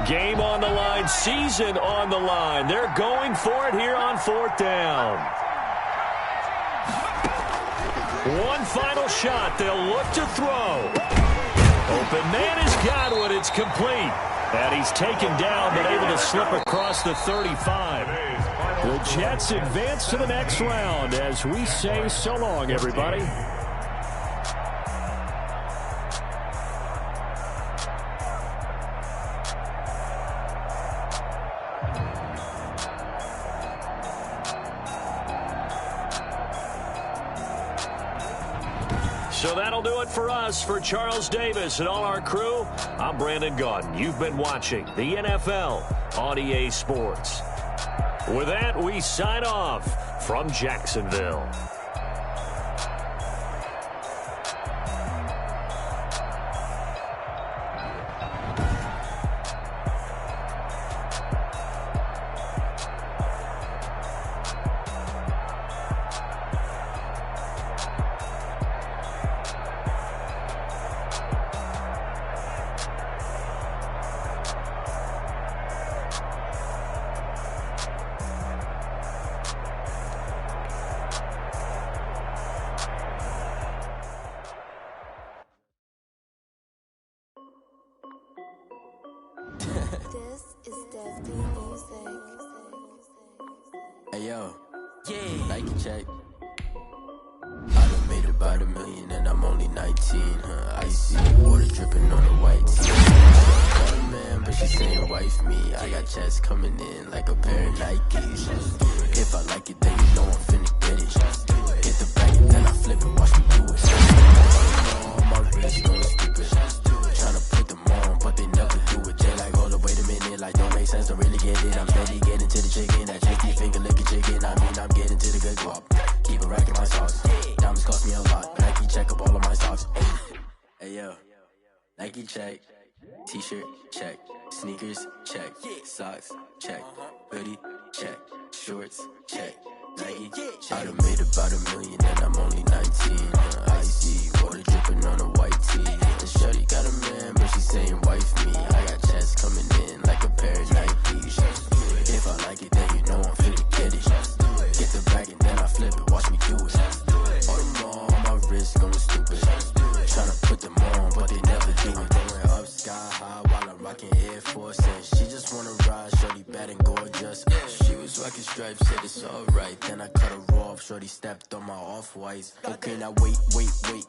Game on the line, season on the line. They're going for it here on 4th down. One final shot. They'll look to throw. Open man is Godwin. It's complete. And he's taken down, but able to slip across the 35. The Jets advance to the next round as we say so long, everybody. So that'll do it for us. For Charles Davis and all our crew, I'm Brandon Gaudin. You've been watching the NFL on EA Sports. With that, we sign off from Jacksonville. This is Dev Music. Hey yo, Nike check. I done made about $1 million and I'm only 19. Icy water dripping on the white tee. Got a man, but she saying wife me. I got checks coming in like a pair of Nikes. If I like it, then you know I'm finna get it. Hit the bag and then I flip it. Watch me do it. Oh, my wrist going stupid. Tryna put them on, but they never do it. They like, hold up, wait a minute. Like, don't make sense, don't really get it. I'm steady getting to the chicken. That chicky finger licking chicken. I mean, I'm getting to the good guap. Keep a rack in my socks. Diamonds cost me a lot. Nike check up all of my socks. Hey yo, Nike check. T-shirt check. Sneakers check. Socks check. Hoodie check. Shorts check. Nike. I done made about $1 million and I'm only 19. Icy water dripping on a white tee. And shorty got a man, but she saying wife me. I got checks coming in like a pair of Nikes. If I like it, then you know I'm finna get it. Get the bag and then I flip it. Watch me do it. All them on my wrist going stupid. Tryna put them on, but they never do it. They went up sky high while I'm rocking Air Force. And she just wanna ride, shorty bad and gorgeous. She was rocking stripes, said it's alright. Then I cut her off, shorty stepped on my off-whites. Okay, now wait.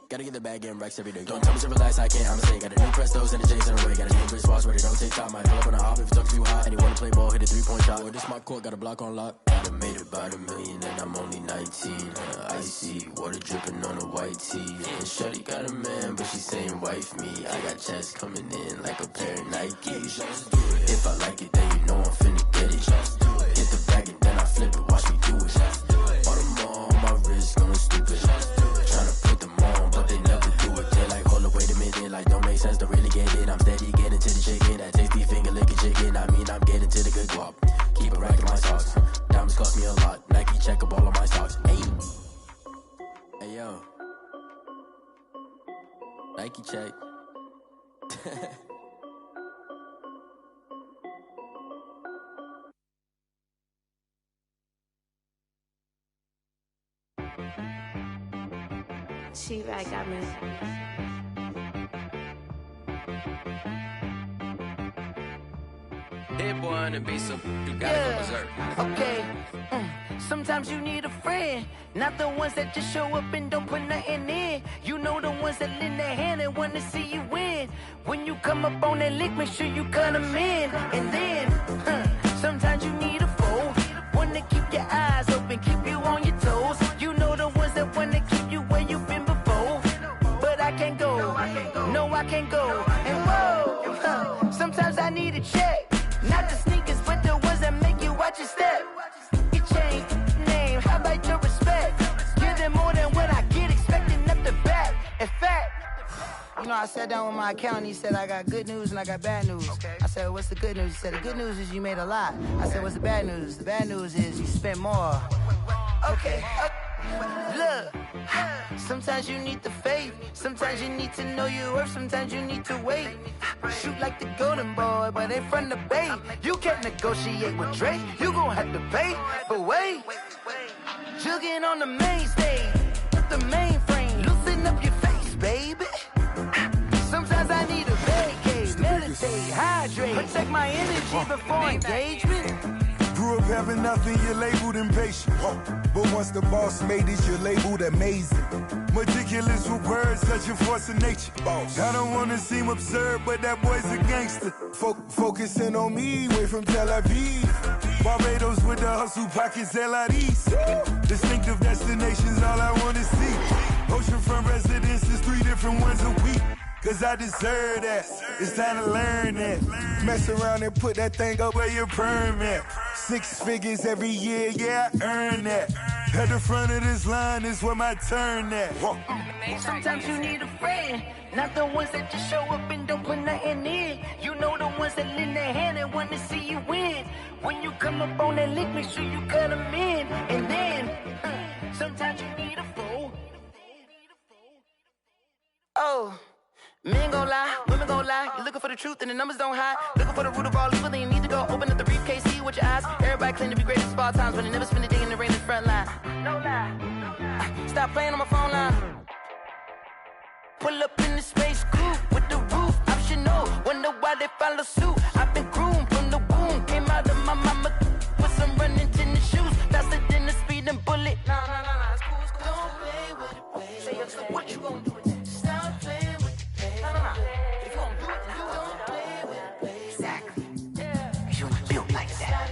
Gotta get the bag and racks every day. Don't tell me to relax, I can't, I'ma say. Got a new Prestos and a J's in the way. Got a new wristwatch where they don't take time. I pull up on a hop if it's talking too hot. And he wanna play ball, hit a 3-point shot. Or this my court, got a block on lock. I done made about $1 million and I'm only 19. Icy water dripping on a white tee. And shorty got a man, but she saying wife me. I got checks coming in like a pair of Nikes. If I like it, then you know I'm finna get it. Hit the bag and then I flip it. Watch me do it. All them on my wrist going stupid. Tryna put them on, but they never do it. They like, hold up, wait a minute. Like, don't make sense, don't really get it. I'm steady getting to the chicken. That tasty finger licking chicken. I mean, I'm getting to the good guap. Keep a rack in my socks. Diamonds cost me a lot. Nike check up all of my stocks. Hey yo, Nike check. She-Rag got me. head, boy, and be some. You gotta go berserk. Okay. Sometimes you need a friend, not the ones that just show up and don't put nothing in. You know the ones that lend their hand and want to see you win. When you come up on that lick, make sure you cut them in. And then, sometimes you need a foe, one to keep your eyes open, keep you on your toes. You know the ones that want to keep you where you've been before. But I can't go, no, I can't go. And whoa, sometimes I need a check, not the sneakers, but the ones that make you watch your step. Your chain, name, how about your respect? Give them more than what I get, expecting up the back. In fact, you know, I sat down with my accountant. He said, I got good news and I got bad news. Okay. I said, what's the good news? He said, the good news is you made a lot. I said, what's the bad news? The bad news is you spent more. Okay. Look, sometimes you need the faith. Sometimes you need to know your worth. Sometimes you need to wait. Shoot like the golden boy, but in front of the bay. You can't negotiate with Drake. You gon' have to pay. But wait, jugging on the main stage, the mainframe. Loosen up your face, baby. Sometimes I need a vacate, meditate, hydrate, protect my energy before engagement. Grew up having nothing, you're labeled impatient. But once the boss made it, you're labeled amazing. Meticulous with words, such a force of nature. I don't wanna seem absurd, but that boy's a gangster. Focusing on me, way from Tel Aviv. Barbados with the hustle pockets, LIDs. Distinctive destinations, all I wanna see. Oceanfront residences, 3 different ones a week. Cause I deserve that, it's time to learn that. Mess around and put that thing up where your perm at. 6 figures every year, yeah, I earn that. At the front of this line is where my turn at. Sometimes you need a friend, not the ones that just show up and don't put nothing in. You know the ones that lend their hand and want to see you win. When you come up on that lick, make sure you cut them in. And then, sometimes you need a foe. Oh. Men gon' lie, women gon' lie. You're looking for the truth and the numbers don't hide. Looking for the root of all evil, then you need to go open up the briefcase, see with your eyes. Everybody claim to be greatest of all times, but they never spend a day in the rain in the front line. No lie. Stop playing on my phone line. Pull up in the space coupe with the roof optional. Wonder why they follow suit. I've been groomed from the womb. Came out of my mama with some running tennis shoes. Faster than the speeding bullet. Nah, it's cool, it's cool. Don't play with it, baby. Say, what you gon' do with it? Stop playing with it. If you don't do it, then you don't play with it, baby. Exactly. Yeah. You built like that.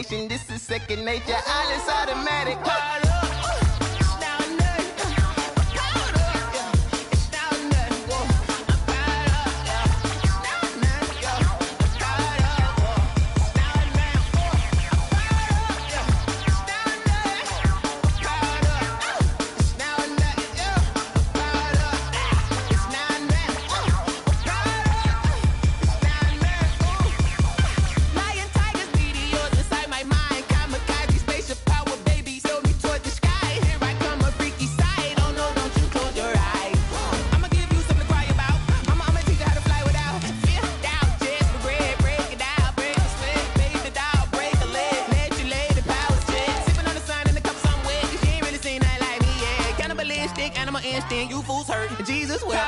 This is second nature, all is automatic. Animal instinct, you fools hurt. Jesus will.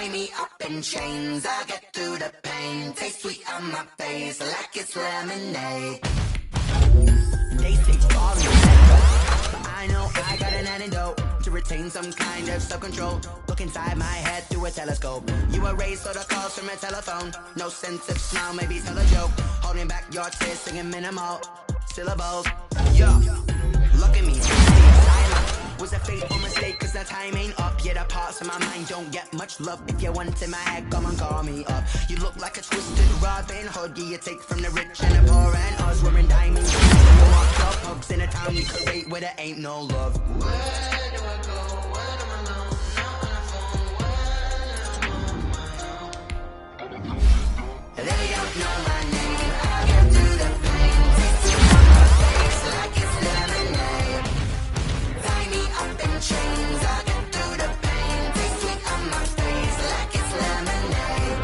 Tie me up in chains, I get through the pain. Taste sweet on my face like it's lemonade. They say sorry, but I know I got an antidote to retain some kind of self-control. Look inside my head through a telescope. You erase all the calls from a telephone. No sense of smile, maybe tell a joke. Holding back your tears, singing minimal syllables. Yo, look at me, silent. Was a fateful mistake, cause the time ain't up. Yet the parts of my mind don't get much love. If you want in my head, come and call me up. You look like a twisted Robin Hood. Yeah, you take from the rich and the poor and us. Wearing diamonds, you walk your pubs in a town you create where there ain't no love. Where do I go? When am I alone? Not on the phone. When am I on my own? They don't know my name. I get through the pain. Taste it on my face like it's lemonade. Tie me up in chains. I get through the pain. Taste sweet on my face like it's lemonade.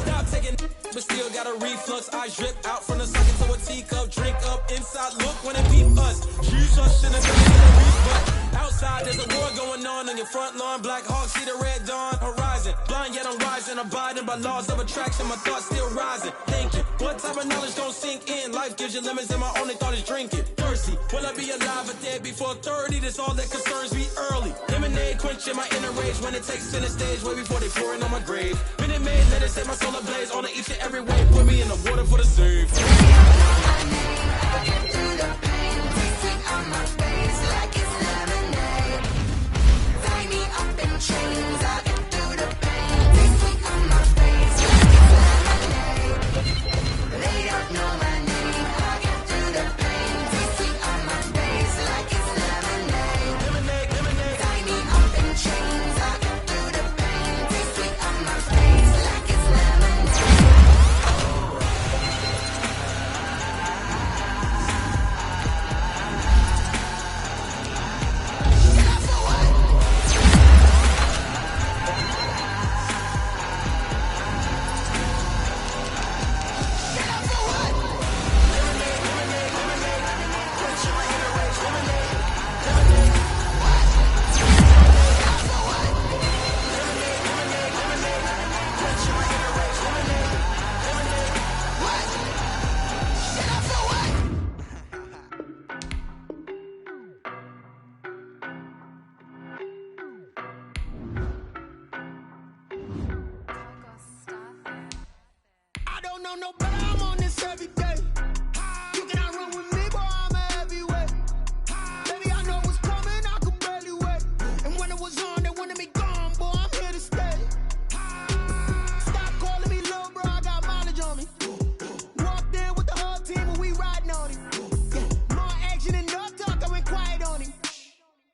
Stop taking, but still got a reflux. I drip out from the socket to a teacup. Drink up inside, look when it beat us. Jesus in the beat, but outside there's a war going on your front lawn. Black Hawk see the red dawn horizon. Blind yet I'm rising, abiding by laws of attraction. My thoughts still rising. Thinking, what type of knowledge don't sink in? Life gives you limits and my only thought is drinking. Thirsty, will I be alive or dead before 30? That's all that concerns me early. Lemonade quenching my inner rage when it takes center stage way before they pour it on my grave. Minute Maid, let it set my soul ablaze on each and every way. Put me in the water for the save. I get through the pain. Taste sweet on my face like it's lemonade. Tie me up in chains. I get through the pain. Taste sweet on my face like it's lemonade. They don't know my name. I get through the pain. Taste sweet on my face like it's lemonade. Lemonade. Tie me up in chains. I get through the pain. Taste sweet on my face like it's lemonade. I don't know no better, I'm on this every day. You cannot run with me, boy, I'm a heavyweight. Baby, I know what's coming, I could barely wait. And when it was on, they wanted me gone, boy, I'm here to stay. Stop calling me little bro, I got mileage on me. Walked in with the whole team and we riding on him. Yeah, more action than no talk, I went quiet on him.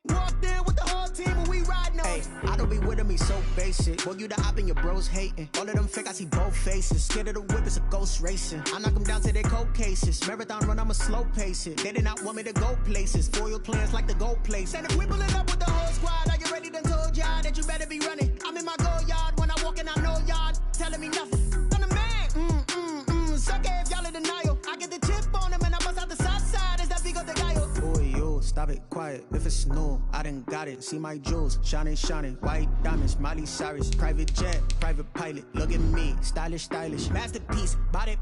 Walked in with the whole team and we riding on him. I don't be with me so basic. Boy, you the op and your bros hating. All of them fake, I see both faces. Scared of the whip, it's a ghost racing. I knock them down to their cold cases. Marathon run, I'ma slow pace it. They did not want me to go places. Foil plans like the go place. And if we pulling up with the whole squad, are you ready? Done told y'all that you better be running. I'm in my go yard when I walk in, I know y'all telling me nothing. I'm the man. Suck it if y'all in denial. I get the chip on him and I bust out the south side. Is that Vigo the guy? Boy, yo, stop it, quiet. If it's new, I done got it. See my jewels, shining, shining. White diamonds, Miley Cyrus. Private jet, private pilot. Look at me, stylish, stylish. Masterpiece, body,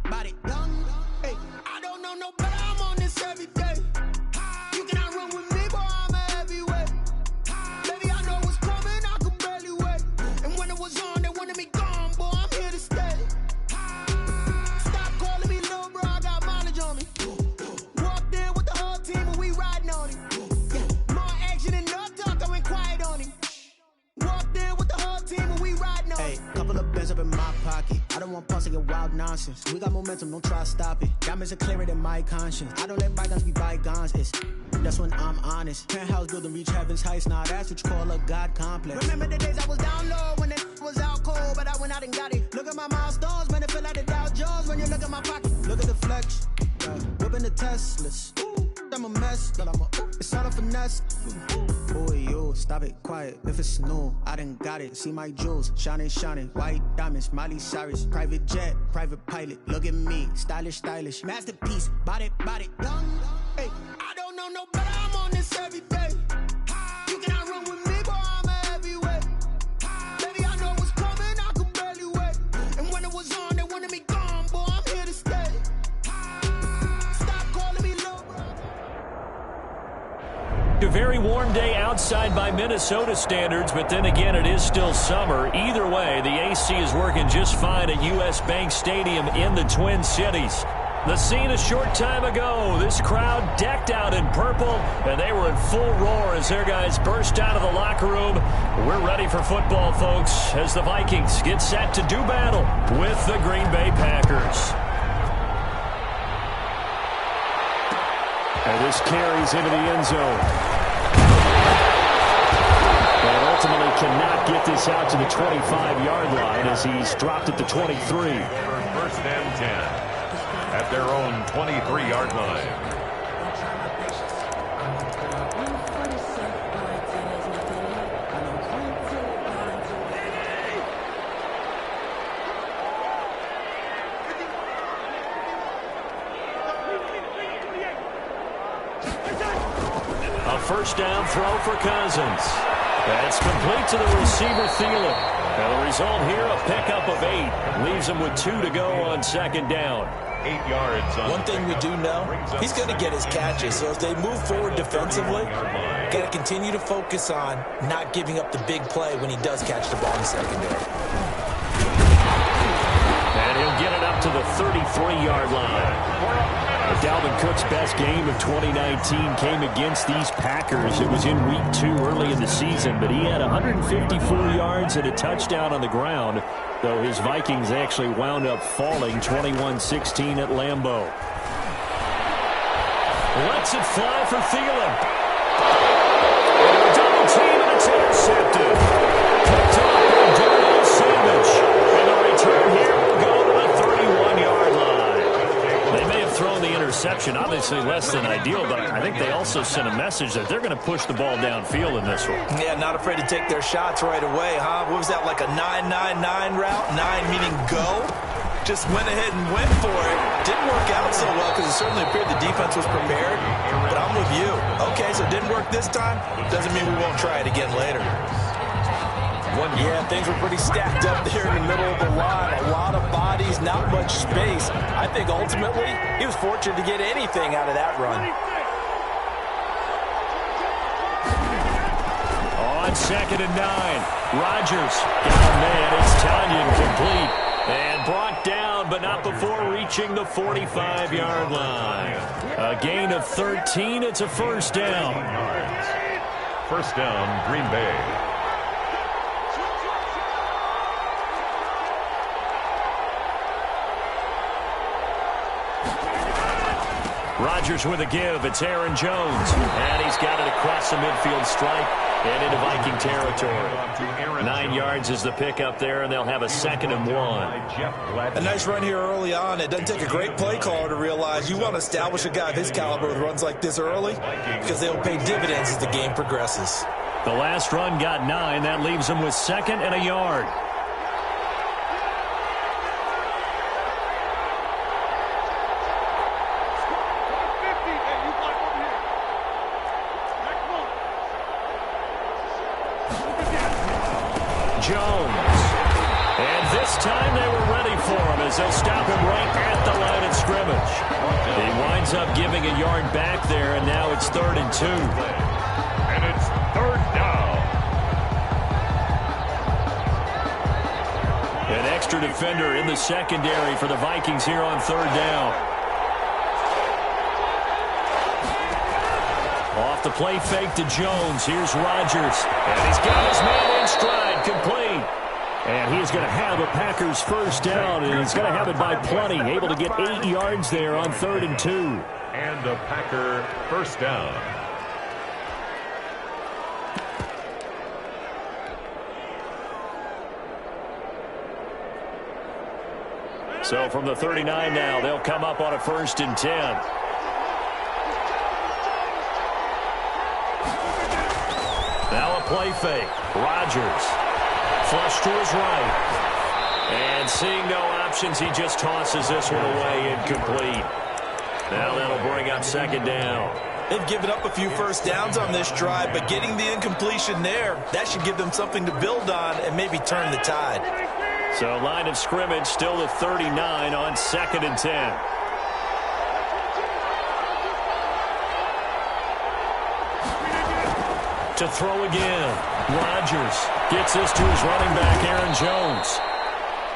young. Hey, I don't know no better, I'm on this every day. You cannot run with me, boy, I'm a heavyweight. Baby, I know what's coming, I could barely wait. And when it was on, they wanted me gone, boy, I'm here to stay. Stop calling me little bro, I got mileage on me. Walked in with the whole team and we riding on him. Yeah, more action than no talk, I went quiet on him. Walked in with the whole team and we riding on him. Hey, couple of bands up in my pocket. I don't want pumps to get wild nonsense. We got momentum, don't try to stop it. Diamonds are clearer than my conscience. I don't let bygones be bygones. That's when I'm honest. Penthouse building, reach heaven's heights. Now that's what you call a God complex. Remember the days I was down low when it was out cold, but I went out and got it. Look at my milestones, man, it feel like the Dow Jones when you look at my pocket. Look at the flex, whipping the Teslas. I'm a mess, but it's all a finesse. Boy, yo, stop it, quiet. If it's new, I done got it. See my jewels, shining, shining. White diamonds, Miley Cyrus. Private jet, private pilot. Look at me, stylish, stylish. Masterpiece, body, young. Hey, I don't know no better, I'm on this every day. You cannot run with me, boy, I'm a heavyweight. Baby, I know what's coming. A very warm day outside by Minnesota standards, but then again, it is still summer. Either way, the AC is working just fine at U.S. Bank Stadium in the Twin Cities. The scene a short time ago, this crowd decked out in purple, and they were in full roar as their guys burst out of the locker room. We're ready for football, folks, as the Vikings get set to do battle with the Green Bay Packers. And this carries into the end zone. And ultimately cannot get this out to the 25-yard line as he's dropped at the 23. First and 10 at their own 23-yard line. First down throw for Cousins. That's complete to the receiver, Thielen. And the result here, a pickup of 8. Leaves him with 2 to go on second down. 8 yards. One thing we do know, he's going to get his catches. So as they move forward defensively, got to continue to focus on not giving up the big play when he does catch the ball in the secondary. And he'll get it up to the 33-yard line. Dalvin Cook's best game of 2019 came against these Packers. It was in Week 2 early in the season, but he had 154 yards and a touchdown on the ground, though his Vikings actually wound up falling 21-16 at Lambeau. Lets it fly for Thielen. Double team, and it's intercepted. Picked off by Darnell Savage. And the return here will go to the 31-yard line. They may have thrown the interception, obviously less than ideal, but I think they also sent a message that they're going to push the ball downfield in this one. Yeah, not afraid to take their shots right away, huh? What was that, like a 9-9-9 route? 9 meaning go? Just went ahead and went for it. Didn't work out so well because it certainly appeared the defense was prepared, but I'm with you. Okay, so it didn't work this time. Doesn't mean we won't try it again later. Yeah, things were pretty stacked up there in the middle of the line. A lot of bodies, not much space. I think ultimately he was fortunate to get anything out of that run. On second and 9, Rodgers got a man. It's Tanyan complete and brought down, but not before reaching the 45-yard line. A gain of 13. It's a first down. First down, Green Bay. Rodgers with a give. It's Aaron Jones. And he's got it across the midfield stripe and into Viking territory. 9 yards is the pickup there, and they'll have a second and 1. A nice run here early on. It doesn't take a great play caller to realize you want to establish a guy of his caliber with runs like this early because they'll pay dividends as the game progresses. The last run got 9. That leaves him with second and a yard. Jones. And this time they were ready for him as they'll stop him right at the line of scrimmage. He winds up giving a yard back there, and now it's 3rd and 2. And it's 3rd down. An extra defender in the secondary for the Vikings here on 3rd down. Off the play fake to Jones. Here's Rodgers. And he's got his man in stride. Complete. And he's going to have a Packers first down, and he's going to have it by plenty. Able to get 8 yards there on 3rd and 2. And a Packer first down. So from the 39 now, they'll come up on a 1st and 10. Now a play fake. Rodgers. Flush to his right. And seeing no options, he just tosses this one away incomplete. Now that'll bring up 2nd down. They've given up a few first downs on this drive, but getting the incompletion there, that should give them something to build on and maybe turn the tide. So line of scrimmage still the 39 on 2nd and 10. To throw again. Rodgers gets this to his running back, Aaron Jones.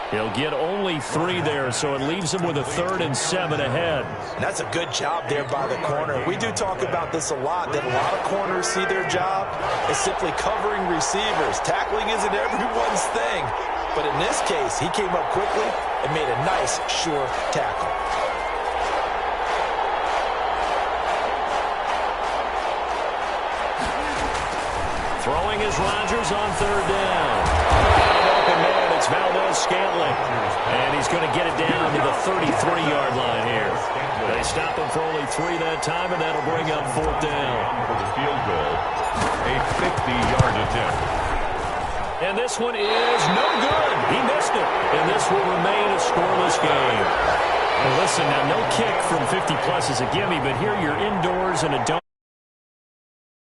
He'll get only 3 there, so it leaves him with a 3rd and 7 ahead. And that's a good job there by the corner. We do talk about this a lot, that a lot of corners see their job as simply covering receivers. Tackling isn't everyone's thing. But in this case, he came up quickly and made a nice, sure tackle. Throwing is Rodgers on 3rd down. An open man, it's Valdez-Scantling. And he's going to get it down to the 33-yard line here. They stop him for only 3 that time, and that'll bring up 4th down. For the field goal, a 50-yard attempt. And this one is no good. He missed it. And this will remain a scoreless game. Well, listen, now no kick from 50-plus is a gimme, but here you're indoors in a dome.